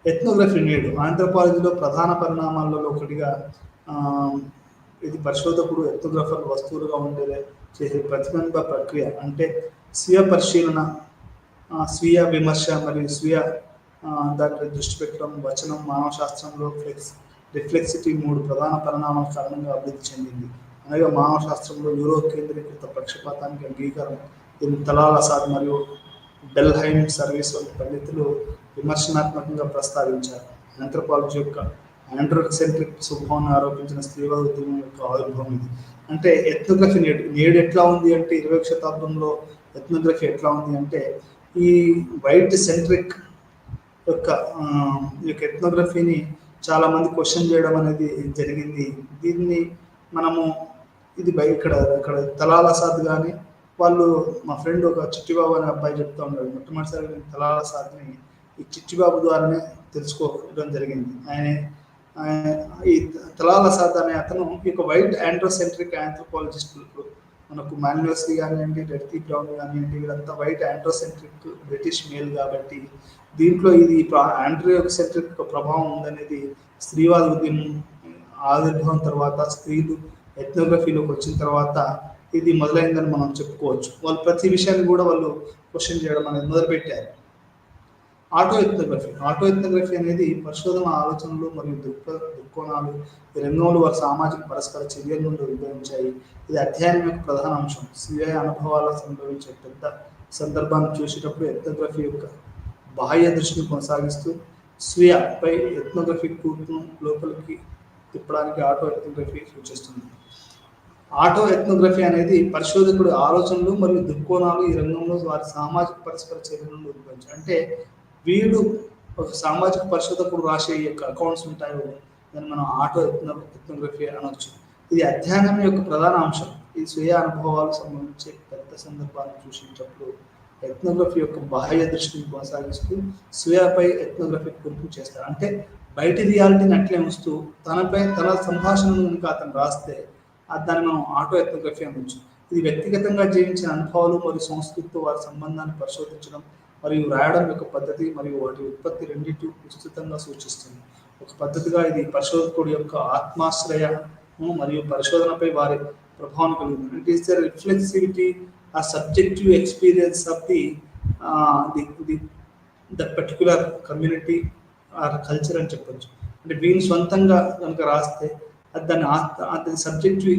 [SPEAKER 1] ఎథ్నోగ్రఫీ నేడు ఆంథ్రోపాలజీలో ప్రధాన పరిణామాలలో ఒకటిగా ఇది పరిశోధకుడు ఎథ్నోగ్రఫర్ వస్తువులుగా ఉండేదే చేసే ప్రతిబింబ ప్రక్రియ అంటే స్వీయ పరిశీలన, స్వీయ విమర్శ మరియు స్వీయ దానిపై దృష్టి పెట్టడం. వచనం మానవ శాస్త్రంలో రిఫ్లెక్సిటీ 3 ప్రధాన పరిణామాల కారణంగా అభివృద్ధి చెందింది. అనగా మానవ శాస్త్రంలో యూరో కేంద్రీకృత పక్షపాతానికి అంగీకారం. దీన్ని తలాల్ అసాద్ మరియు బెల్హైమ్ సర్వీస్ వంటి పండితులు విమర్శనాత్మకంగా ప్రస్తావించారు. ఆంథ్రోపాలజీ యొక్క ఆండ్రోసెంట్రిక్ స్వభావాన్ని ఆరోపించిన స్త్రీవాద ఉద్యమం యొక్క ఆవిర్భావం ఇది. అంటే ఎథ్నోగ్రఫీ నేడు ఎట్లా ఉంది అంటే 20వ శతాబ్దంలో ఎథ్నోగ్రఫీ ఎట్లా ఉంది అంటే ఈ వైట్ సెంట్రిక్ యొక్క ఎథ్నోగ్రఫీని చాలా మంది క్వశ్చన్ చేయడం అనేది జరిగింది. దీన్ని మనము ఇక్కడ తలాల్ అసాద్ కానీ వాళ్ళు మా ఫ్రెండ్ ఒక చిట్టిబాబు అనే అబ్బాయి చెప్తా ఉన్నాడు. మొట్టమొదటిసారి నేను తలాల్ అసాద్ని ఈ చిట్టిబాబు ద్వారానే తెలుసుకోవడం జరిగింది. ఈ తలాల్ అసాద్ అనే అతను ఈ వైట్ ఆండ్రోసెంట్రిక్ ఆంథ్రోపాలజిస్టులు మనకు మాన్యువల్స్కి కానివ్వండి, రెడ్తీ బ్రౌన్ కానివ్వండి, వీళ్ళంతా వైట్ ఆండ్రోసెంట్రిక్ బ్రిటిష్ మేల్ కాబట్టి దీంట్లో ఇది ఆండ్రోసెంట్రిక్ ప్రభావం ఉందనేది స్త్రీవాద ఉద్యమం ఆవిర్భావం తర్వాత స్త్రీలు ఎథ్నోగ్రఫీలోకి వచ్చిన తర్వాత ఇది మొదలైందని మనం చెప్పుకోవచ్చు. వాళ్ళు ప్రతి విషయాన్ని కూడా వాళ్ళు క్వశ్చన్ చేయడం అనేది మొదలుపెట్టారు. ఆటో ఎథ్నోగ్రఫీ అనేది పరిశోధన ఆలోచనలు మరియు దృక్కోణాలు ఈ రంగంలో వారి సామాజిక పరస్పర చర్యల నుండి ఉద్భవించాయి. ఇది అధ్యయనం యొక్క ప్రధాన అంశం. స్వీయ అనుభవాల సంభవించే పెద్ద సందర్భాన్ని చూసేటప్పుడు ఎథ్నోగ్రఫీ యొక్క బాహ్య దృష్టిని కొనసాగిస్తూ స్వీయపై ఎథ్నోగ్రఫిక్ కూర్పును లోపలికి తిప్పడానికి ఆటో ఎథ్నోగ్రఫీ సూచిస్తుంది. ఆటో ఎథ్నోగ్రఫీ అనేది పరిశోధకుడు ఆలోచనలు మరియు దృక్కోణాలు ఈ రంగంలో వారి సామాజిక పరస్పర చర్యల నుండి ఉద్భవించాయి. అంటే వీడు ఒక సామాజిక పరిశోధకుడు రాసే యొక్క అకౌంట్స్ ఉంటాయో దాన్ని మనం ఆటో ఎథ్నోగ్రఫీ అనవచ్చు. ఇది అధ్యయనం యొక్క ప్రధాన అంశం. ఈ స్వీయ అనుభవాలు సంబంధించే పెద్ద సందర్భాలను సూచించినప్పుడు ఎథ్నోగ్రఫీ యొక్క బాహ్య దృష్టిని కొనసాగిస్తూ స్వీయపై ఎథ్నోగ్రఫీ కూర్పు చేస్తారు. అంటే బయటి రియాలిటీని అట్లే ఉంచుతూ తన సంభాషణను కనుక అతను రాస్తే దాన్ని మనం ఆటో ఎథ్నోగ్రఫీ అనవచ్చు. ఇది వ్యక్తిగతంగా జీవించిన అనుభవాలు మరియు సంస్కృతితో వారి సంబంధాన్ని పరిశోధించడం మరియు రాయడం యొక్క పద్ధతి మరియు వాటి ఉత్పత్తి రెండింటి విస్తృతంగా సూచిస్తుంది. ఒక పద్ధతిగా ఇది పరిశోధకుడి యొక్క ఆత్మాశ్రయ మరియు పరిశోధనపై వారి ప్రభావం కలిగింది. ఇట్ ఈస్ ద రిఫ్లెక్సివిటీ ఆ subjective experience of the particular community culture అని చెప్పొచ్చు. అంటే వీళ్ళు సొంతంగా కనుక రాస్తే అది అది subjective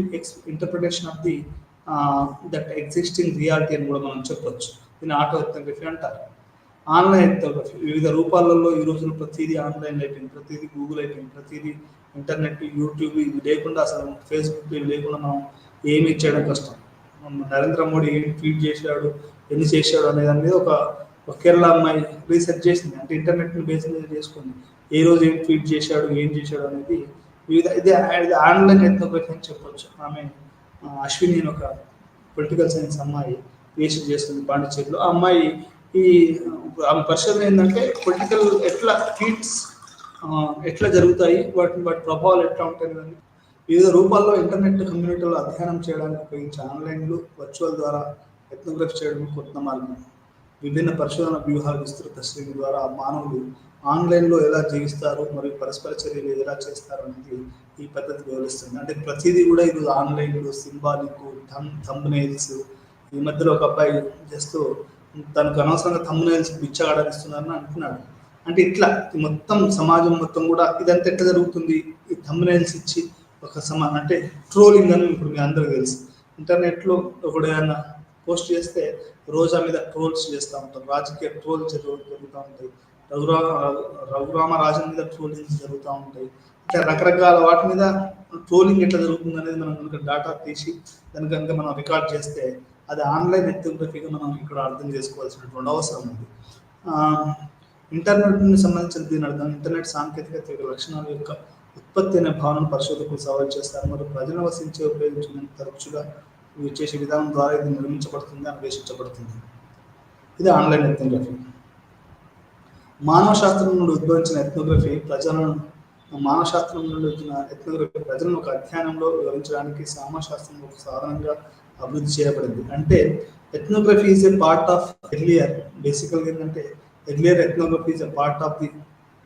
[SPEAKER 1] interpretation of the that existing reality అని కూడా మనం చెప్పొచ్చు. దీన్ని ఆటో ఎథనోగ్రఫీ అంటారు. ఆన్లైన్ ఎథనోగ్రఫీ వివిధ రూపాలలో ఈ రోజున ప్రతిదీ ఆన్లైన్ అయిపోయింది, ప్రతిదీ గూగుల్ అయిపోయింది, ప్రతిదీ ఇంటర్నెట్, యూట్యూబ్ ఇది లేకుండా, అసలు ఫేస్బుక్ ఇవి లేకుండా మనం ఏమి చేయడం కష్టం. నరేంద్ర మోడీ ఏం ట్వీట్ చేశాడు, ఎన్ని చేశాడు అనే దాని మీద ఒక కేరళ అమ్మాయి రీసెర్చ్ చేసింది. అంటే ఇంటర్నెట్ని బేస్ మీద చేసుకుంది, ఏ రోజు ఏం ట్వీట్ చేశాడు, ఏం చేశాడు అనేది ఇది ఆన్లైన్ ఎథనోగ్రఫీ అని చెప్పొచ్చు. ఆమె అశ్విని అని ఒక పొలిటికల్ సైన్స్ అమ్మాయి పిహెచ్డి చేస్తుంది పాండిచేరిలో. ఆ అమ్మాయి ఆమె పరిశోధన ఏంటంటే పొలిటికల్ ట్వీట్స్ ఎట్లా జరుగుతాయి, వాటి ప్రభావాలు ఎట్లా ఉంటాయి అని వివిధ రూపాల్లో ఇంటర్నెట్ కమ్యూనిటీలో అధ్యయనం చేయడానికి ఉపయోగించే ఆన్లైన్లు, వర్చువల్ ద్వారా ఎథనోగ్రఫీ చేయడం కొత్త మార్గం. విభిన్న పరిశోధన వ్యూహాల విస్తృత శ్రేణి ద్వారా మానవులు ఆన్లైన్లో ఎలా జీవిస్తారు మరియు పరస్పర చర్యలు ఎలా చేస్తారు అనేది ఈ పద్ధతి వివరిస్తుంది. అంటే ప్రతిదీ కూడా ఈరోజు ఆన్లైన్లో సింబాలిక్, థంబ్నెయిల్స్. ఈ మధ్యలో ఒక అబ్బాయి చేస్తూ తనకు అనవసరంగా థంబ్నెయిల్స్ బిచ్చగాడనిస్తున్నారని అంటున్నాడు. అంటే ఇట్లా మొత్తం సమాజం మొత్తం కూడా ఇదంతా ఎట్లా జరుగుతుంది, ఈ థంబ్నెయిల్స్ ఇచ్చి ఒక అంటే ట్రోలింగ్ అని ఇప్పుడు మీ అందరికీ తెలుసు. ఇంటర్నెట్లో ఒకడు ఏదైనా పోస్ట్ చేస్తే రోజా మీద ట్రోల్స్ చేస్తూ ఉంటారు, రాజకీయ ట్రోల్స్ జరుగుతూ ఉంటాయి, రఘురామరాజన్ మీద ట్రోలింగ్స్ జరుగుతూ ఉంటాయి. ఇట్లా రకరకాల వాటి మీద ట్రోలింగ్ ఎట్లా జరుగుతుంది అనేది మనం కనుక డేటా తీసి దాని కనుక మనం రికార్డ్ చేస్తే అది ఆన్లైన్ ఎథనోగ్రఫీగా మనం ఇక్కడ అర్థం చేసుకోవాల్సినటువంటి అవసరం ఉంది. ఇంటర్నెట్కి సంబంధించిన దీని అర్థం ఇంటర్నెట్ సాంకేతికత యొక్క లక్షణాల యొక్క ఉత్పత్తి అనే భావనను పరిశోధకులు సవాల్ చేస్తారు మరియు ప్రజలు వసించే ఉపయోగించిన తరచుగా చేసే విధానం ద్వారా ఇది నిర్మించబడుతుంది, అన్వేషించబడుతుంది. ఇది ఆన్లైన్ ఎథనోగ్రఫీ. మానవ శాస్త్రం నుండి ఉద్భవించిన ఎథనోగ్రఫీ ప్రజలను ఒక అధ్యయనంలో వివరించడానికి సామాశాస్త్రం ఒక సాధనంగా అభివృద్ధి చేయబడింది. అంటే ethnography is a part of బేసికల్గా ఏంటంటే ethnography is a part of the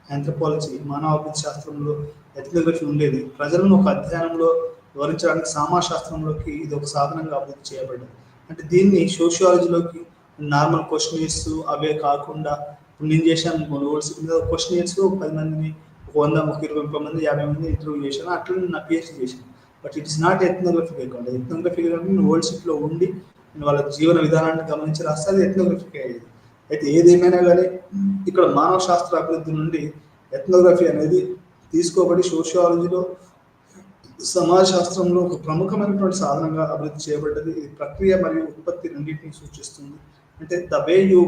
[SPEAKER 1] anthropology. మానవ అభివృద్ధి శాస్త్రంలో ఎథనోగ్రఫీ ఉండేది. ప్రజలను ఒక అధ్యయనంలో వివరించడానికి సమాజశాస్త్రంలోకి ఇది ఒక సాధనంగా అభివృద్ధి చేయబడింది. అంటే దీన్ని సోషియాలజీలోకి నార్మల్ క్వశ్చనర్స్ అవే కాకుండా నేను చేశాను క్వశ్చనర్స్ 10 మందిని 100, 20 మంది 50 మంది ఇంటర్వ్యూ చేశాను, అట్లా నా పిహెచ్డి చేశాను. బట్ ఇట్ ఇస్ నాట్ ఎథనోగ్రఫీ కాకుండా ఎథనోగ్రఫీ నేను వరల్డ్ షిప్లో ఉండి నేను వాళ్ళ జీవన విధానాన్ని గమనించి రాస్తే అది ఎథనోగ్రఫీకి అయ్యేది. అయితే ఏదేమైనా కానీ ఇక్కడ మానవ శాస్త్ర అభివృద్ధి నుండి ఎథనోగ్రఫీ అనేది తీసుకోబడి సోషియాలజీలో సమాజ శాస్త్రంలో ఒక ప్రముఖమైనటువంటి సాధనంగా అభివృద్ధి చేయబడ్డది. ఇది ప్రక్రియ మరియు ఉత్పత్తి రెండింటిని సూచిస్తుంది. అంటే the way you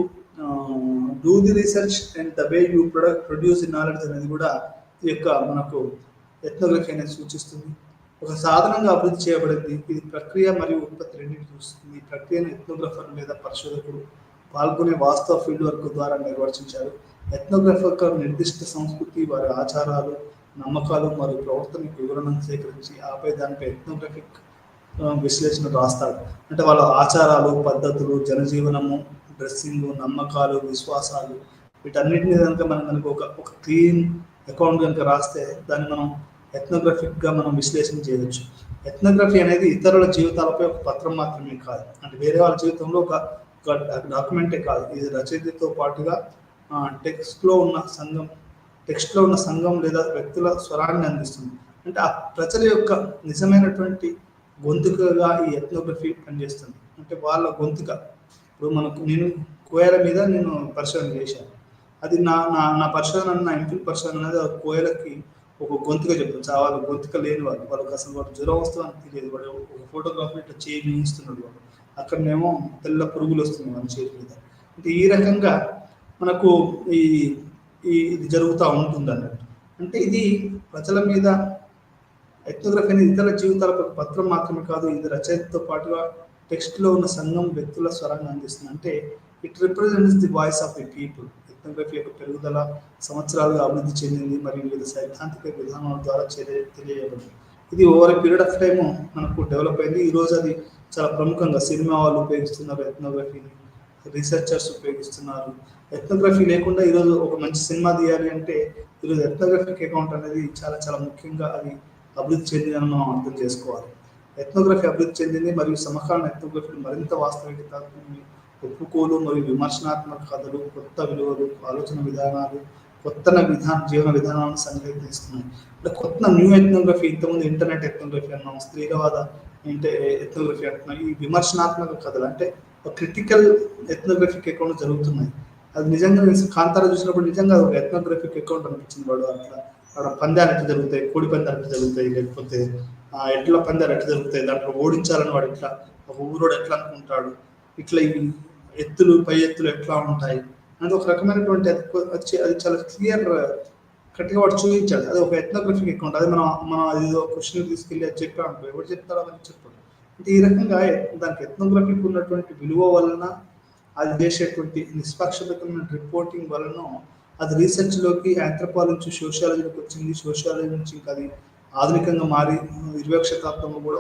[SPEAKER 1] do the research and the way you produce the knowledge అనేది కూడా ఈ యొక్క మనకు ఎథనోగ్రఫీ అనేది సూచిస్తుంది. ఒక సాధనంగా అభివృద్ధి చేయబడింది. ఇది ప్రక్రియ మరియు ఉత్పత్తి రెండింటిని సూచిస్తుంది. ఈ ప్రక్రియను ఎథనోగ్రఫర్ లేదా పరిశోధకుడు పాల్గొనే వాస్తవ ఫీల్డ్ వర్క్ ద్వారా నిర్వచించారు. ఎథనోగ్రఫర్ నిర్దిష్ట సంస్కృతి, వారి ఆచారాలు, నమ్మకాలు మరియు ప్రవర్తన వివరణను సేకరించి ఆపై దానిపై ఎథనోగ్రఫిక్ విశ్లేషణ రాస్తాడు. అంటే వాళ్ళ ఆచారాలు, పద్ధతులు, జనజీవనము, డ్రెస్సింగ్, నమ్మకాలు, విశ్వాసాలు వీటన్నిటిని కనుక మనం కనుక ఒక క్లీన్ అకౌంట్ కనుక రాస్తే దాన్ని మనం ఎథనోగ్రఫిక్గా మనం విశ్లేషణ చేయవచ్చు. ఎథనోగ్రఫీ అనేది ఇతరుల జీవితాలపై ఒక పత్రం మాత్రమే కాదు, అంటే వేరే వాళ్ళ జీవితంలో ఒక డాక్యుమెంటే కాదు, ఇది రచయితతో పాటుగా టెక్స్ట్లో ఉన్న సంఘం లేదా వ్యక్తుల స్వరాన్ని అందిస్తుంది. అంటే ఆ ప్రజల యొక్క నిజమైనటువంటి గొంతుకగా ఈ ఎథనోగ్రఫీ పనిచేస్తుంది. అంటే వాళ్ళ గొంతుక. ఇప్పుడు నేను కోయల మీద నేను పరిశోధన చేశాను. అది నా పరిశోధన, నా ఎంపీ పరిశోధన అనేది ఆ కోయలకి ఒక గొంతుక చెప్తుంది. వాళ్ళ గొంతుక లేని వాళ్ళకి అసలు వాడు జ్వరం వస్తుందని తెలియదు. వాడు ఒక ఫోటోగ్రాఫర్ ఇట్లా చేయి వేయిస్తున్నాడు, వాడు అక్కడనేమో తెల్ల పురుగులు వస్తుంది మన చేతి మీద. అంటే ఈ రకంగా మనకు ఇది జరుగుతూ ఉంటుంది అన్నట్టు. అంటే ఇది ప్రజల మీద ఎథనోగ్రఫీ అనేది ఇతర జీవితాలకు పత్రం మాత్రమే కాదు, ఇది రచయితతో పాటుగా టెక్స్ట్లో ఉన్న సంఘం, వ్యక్తుల స్వరాన్ని అందిస్తుంది. అంటే it represents the voice of the people. Ethnography యొక్క పెరుగుదల సంవత్సరాలుగా అభివృద్ధి చెందింది మరియు వివిధ సైద్ధాంతిక విధానాల ద్వారా తెలియబడింది. ఇది over a period of time మనకు డెవలప్ అయింది. ఈరోజు అది చాలా ప్రముఖంగా సినిమా వాళ్ళు ఉపయోగిస్తున్నారు ఎథనోగ్రఫీని, రీసెర్చర్స్ ఉపయోగిస్తున్నారు. ఎథనోగ్రఫీ లేకుండా ఈరోజు ఒక మంచి సినిమా తీయాలి అంటే ఈరోజు ఎథనోగ్రఫిక్ అకౌంట్ అనేది చాలా చాలా ముఖ్యంగా అది అభివృద్ధి చెందిందని మనం అర్థం చేసుకోవాలి. ఎథనోగ్రఫీ అభివృద్ధి చెందింది మరియు సమకాలీన ఎథనోగ్రఫీ మరింత వాస్తవికత, ఒప్పుకోలు మరియు విమర్శనాత్మక కథలు, కొత్త విలువలు, ఆలోచన విధానాలు, కొత్త జీవన విధానాలను సంగ్రహిస్తున్నాయి. అంటే కొత్త న్యూ ఎథ్నోగ్రఫీ, ఇంతకుముందు ఇంటర్నెట్ ఎథ్నోగ్రఫీ అన్నాం, స్త్రీలవాద ఎథ్నోగ్రఫీ అంటున్నాం. ఈ విమర్శనాత్మక కథలు అంటే క్రిటికల్ ఎథ్నోగ్రఫిక్ అకౌంట్ జరుగుతున్నాయి. అది నిజంగా కాంతారా చూసినప్పుడు నిజంగా ఒక ఎథ్నోగ్రఫిక్ అకౌంట్ అనిపించింది. వాడు అట్లా అక్కడ పందాలు ఎట్లా జరుగుతాయి, కోడి పందాలు ఎట్లా జరుగుతాయి, లేకపోతే ఎట్ల పందాలు ఎట్లా జరుగుతాయి, దాంట్లో ఓడించాలని వాడు ఇట్లా ఒక ఊరోడు ఎట్లా అనుకుంటాడు, ఇట్లా ఈ ఎత్తులు పై ఎత్తులు ఎట్లా ఉంటాయి అనేది ఒక రకమైనటువంటి అది చాలా క్లియర్ కరెక్ట్గా వాడు చూపించాడు. అది ఒక ఎథ్నోగ్రఫిక్ అకౌంట్. అది మనం అది క్వశ్చన్ తీసుకెళ్ళి అది చెప్పాము, ఎవరు చెప్తారో అని చెప్పాడు. అంటే ఈ రకంగా దానికి ఎథ్నోగ్రఫీకి ఉన్నటువంటి విలువ వలన, అది చేసేటువంటి నిష్పక్షపాతమైన రిపోర్టింగ్ వలన అది రీసెర్చ్లోకి ఆంథ్రోపాలజీ సోషియాలజీలోకి వచ్చింది. సోషియాలజీ నుంచి ఇంకా అది ఆధునికంగా మారి 20వ శతాబ్దంలో కూడా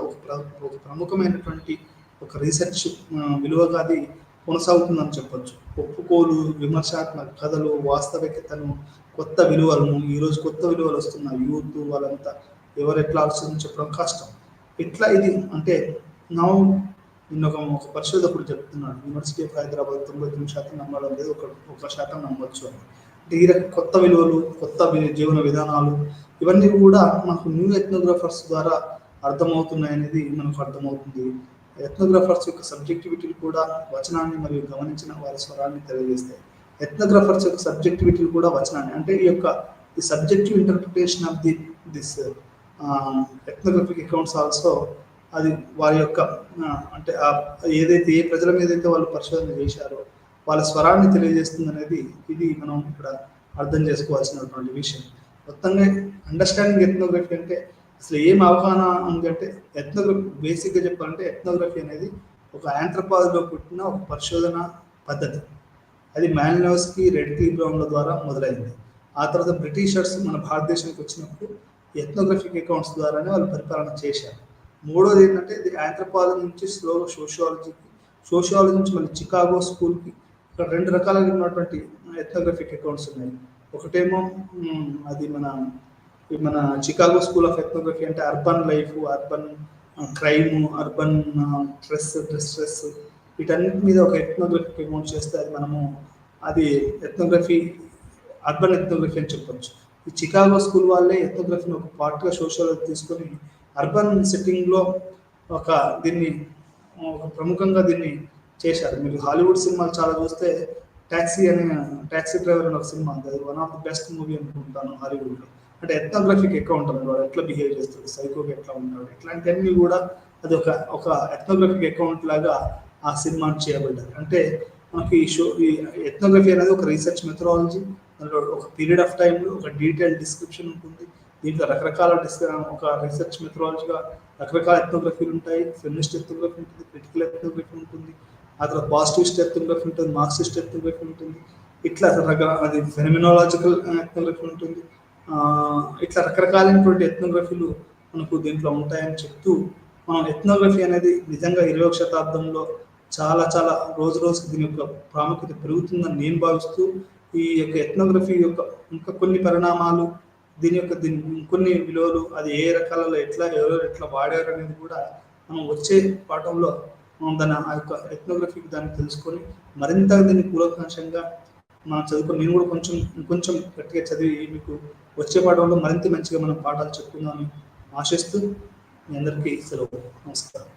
[SPEAKER 1] ఒక ప్రముఖమైనటువంటి ఒక రీసెర్చ్ విలువగా అది కొనసాగుతుందని చెప్పొచ్చు. ఒప్పుకోలు, విమర్శాత్మక కథలు, వాస్తవికతను, కొత్త విలువలను, ఈరోజు కొత్త విలువలు వస్తున్నాయి. యూత్ వాళ్ళంతా ఎవరు ఎట్లా ఆలోచన చెప్పడం కష్టం. ఇట్లా ఇది అంటే నిన్న ఒక పరిశోధకుడు చెప్తున్నాడు, యూనివర్సిటీ ఆఫ్ హైదరాబాద్ 99% నమ్మడం లేదు, 1% నమ్మొచ్చు అని. అంటే ఈ రకం కొత్త విలువలు, కొత్త జీవన విధానాలు ఇవన్నీ కూడా మనకు న్యూ ఎథ్నోగ్రాఫర్స్ ద్వారా అర్థమవుతున్నాయి అనేది మనకు అర్థమవుతుంది. ఎథ్నోగ్రాఫర్స్ యొక్క సబ్జెక్టివిటీలు కూడా వచనాన్ని మరియు గమనించిన వారి స్వరాన్ని తెలియజేస్తాయి. ఎథ్నోగ్రాఫర్స్ యొక్క సబ్జెక్టివిటీలు కూడా వచనాన్ని, అంటే ఈ subjective interpretation of this ethnographic accounts also అది వారి యొక్క అంటే ఏదైతే ఏ ప్రజల మీద అయితే వాళ్ళు పరిశోధన చేశారో వాళ్ళ స్వరాన్ని తెలియజేస్తుంది అనేది ఇది మనం ఇక్కడ అర్థం చేసుకోవాల్సినటువంటి విషయం. మొత్తంగా అండర్స్టాండింగ్ ఎథ్నోగ్రఫీ అంటే అసలు ఏం అవగాహన ఉంది అంటే, ఎథ్నోగ్రఫీ బేసిక్గా చెప్పాలంటే ఎథ్నోగ్రఫీ అనేది ఒక ఆంథ్రోపాలజీలో పుట్టిన ఒక పరిశోధన పద్ధతి. అది మాలినోవ్స్కీ, రెడ్క్లిఫ్ బ్రౌన్ల ద్వారా మొదలైంది. ఆ తర్వాత బ్రిటిషర్స్ మన భారతదేశానికి వచ్చినప్పుడు ఎథ్నోగ్రఫిక్ అకౌంట్స్ ద్వారానే వాళ్ళు పరిపాలన చేశారు. మూడోది ఏంటంటే ఇది ఆంథ్రోపాలజీ నుంచి స్లోగా సోషియాలజీ నుంచి మళ్ళీ చికాగో స్కూల్కి ఇక్కడ 2 రకాలుగా ఉన్నటువంటి ఎథ్నోగ్రఫిక్ అకౌంట్స్ ఉన్నాయి. ఒకటేమో అది మన చికాగో స్కూల్ ఆఫ్ ఎథ్నోగ్రఫీ అంటే urban life, urban crime, urban stress వీటన్నిటి మీద ఒక ఎథ్నోగ్రఫిక్ అకౌంట్ చేస్తే అది ఎథ్నోగ్రఫీ, అర్బన్ ఎథ్నోగ్రఫీ అని చెప్పొచ్చు. ఈ చికాగో స్కూల్ వాళ్ళే ఎథ్నోగ్రఫీని ఒక పార్ట్గా సోషియాలజీ తీసుకొని అర్బన్ సెట్టింగ్లో దీన్ని ఒక ప్రముఖంగా దీన్ని చేశారు. మీరు హాలీవుడ్ సినిమాలు చాలా చూస్తే టాక్సీ డ్రైవర్ అని ఒక సినిమా ఉంది, అది one of the best movie అనుకుంటాను హాలీవుడ్లో. అంటే ఎథ్నోగ్రఫిక్ అకౌంట్ అన్నమాట, వాడు ఎట్లా బిహేవ్ చేస్తాడు, సైకోగా ఎట్లా ఉంటాడు, ఇట్లాంటివన్నీ కూడా అది ఒక ఎథ్నోగ్రఫిక్ అకౌంట్ లాగా ఆ సినిమా చేయబడ్డారు. అంటే మనకి ఈ ఎథ్నోగ్రఫీ అనేది ఒక రీసెర్చ్ మెథడాలజీ, దాంట్లో ఒక పీరియడ్ ఆఫ్ టైంలో ఒక డీటెయిల్ డిస్క్రిప్షన్ ఉంటుంది. దీంట్లో రకరకాల ఒక రీసెర్చ్ మెథడాలజీగా రకరకాల ఎథ్నోగ్రఫీలు ఉంటాయి. ఫెమినిస్ట్ ఎథ్నోగ్రఫీ ఉంటుంది, క్రిటికల్ ఎథ్నోగ్రఫీ ఉంటుంది, ఆ తర్వాత పాజిటివిస్ట్ ఎథ్నోగ్రఫీ ఉంటుంది, మార్క్సిస్ట్ ఎథ్నోగ్రఫీ ఉంటుంది, ఇట్లా అది ఫెనమినాలజికల్ ఎథ్నోగ్రఫీ ఉంటుంది. ఇట్లా రకరకాలైనటువంటి ఎథ్నోగ్రఫీలు మనకు దీంట్లో ఉంటాయని చెప్తూ, మనం ఎథ్నోగ్రఫీ అనేది నిజంగా 20వ శతాబ్దంలో చాలా చాలా రోజుకి దీని యొక్క ప్రాముఖ్యత పెరుగుతుందని నేను భావిస్తూ, ఈ యొక్క ఎథ్నోగ్రఫీ యొక్క ఇంకా కొన్ని పరిణామాలు, దీని కొన్ని విలువలు, అది ఏ రకాలలో ఎవరెవరు ఎట్లా వాడారు అనేది కూడా మనం వచ్చే పాఠంలో దాన్ని ఆ యొక్క ఎథ్నోగ్రఫీకి దాన్ని తెలుసుకొని మరింత దీన్ని కూలంకషంగా మనం చదువుకొని, నేను కూడా కొంచెం గట్టిగా చదివి మీకు వచ్చే పాఠంలో మరింత మంచిగా మనం పాఠాలు చెప్పుకుందామని ఆశిస్తూ మీ అందరికీ సెలవు. నమస్కారం.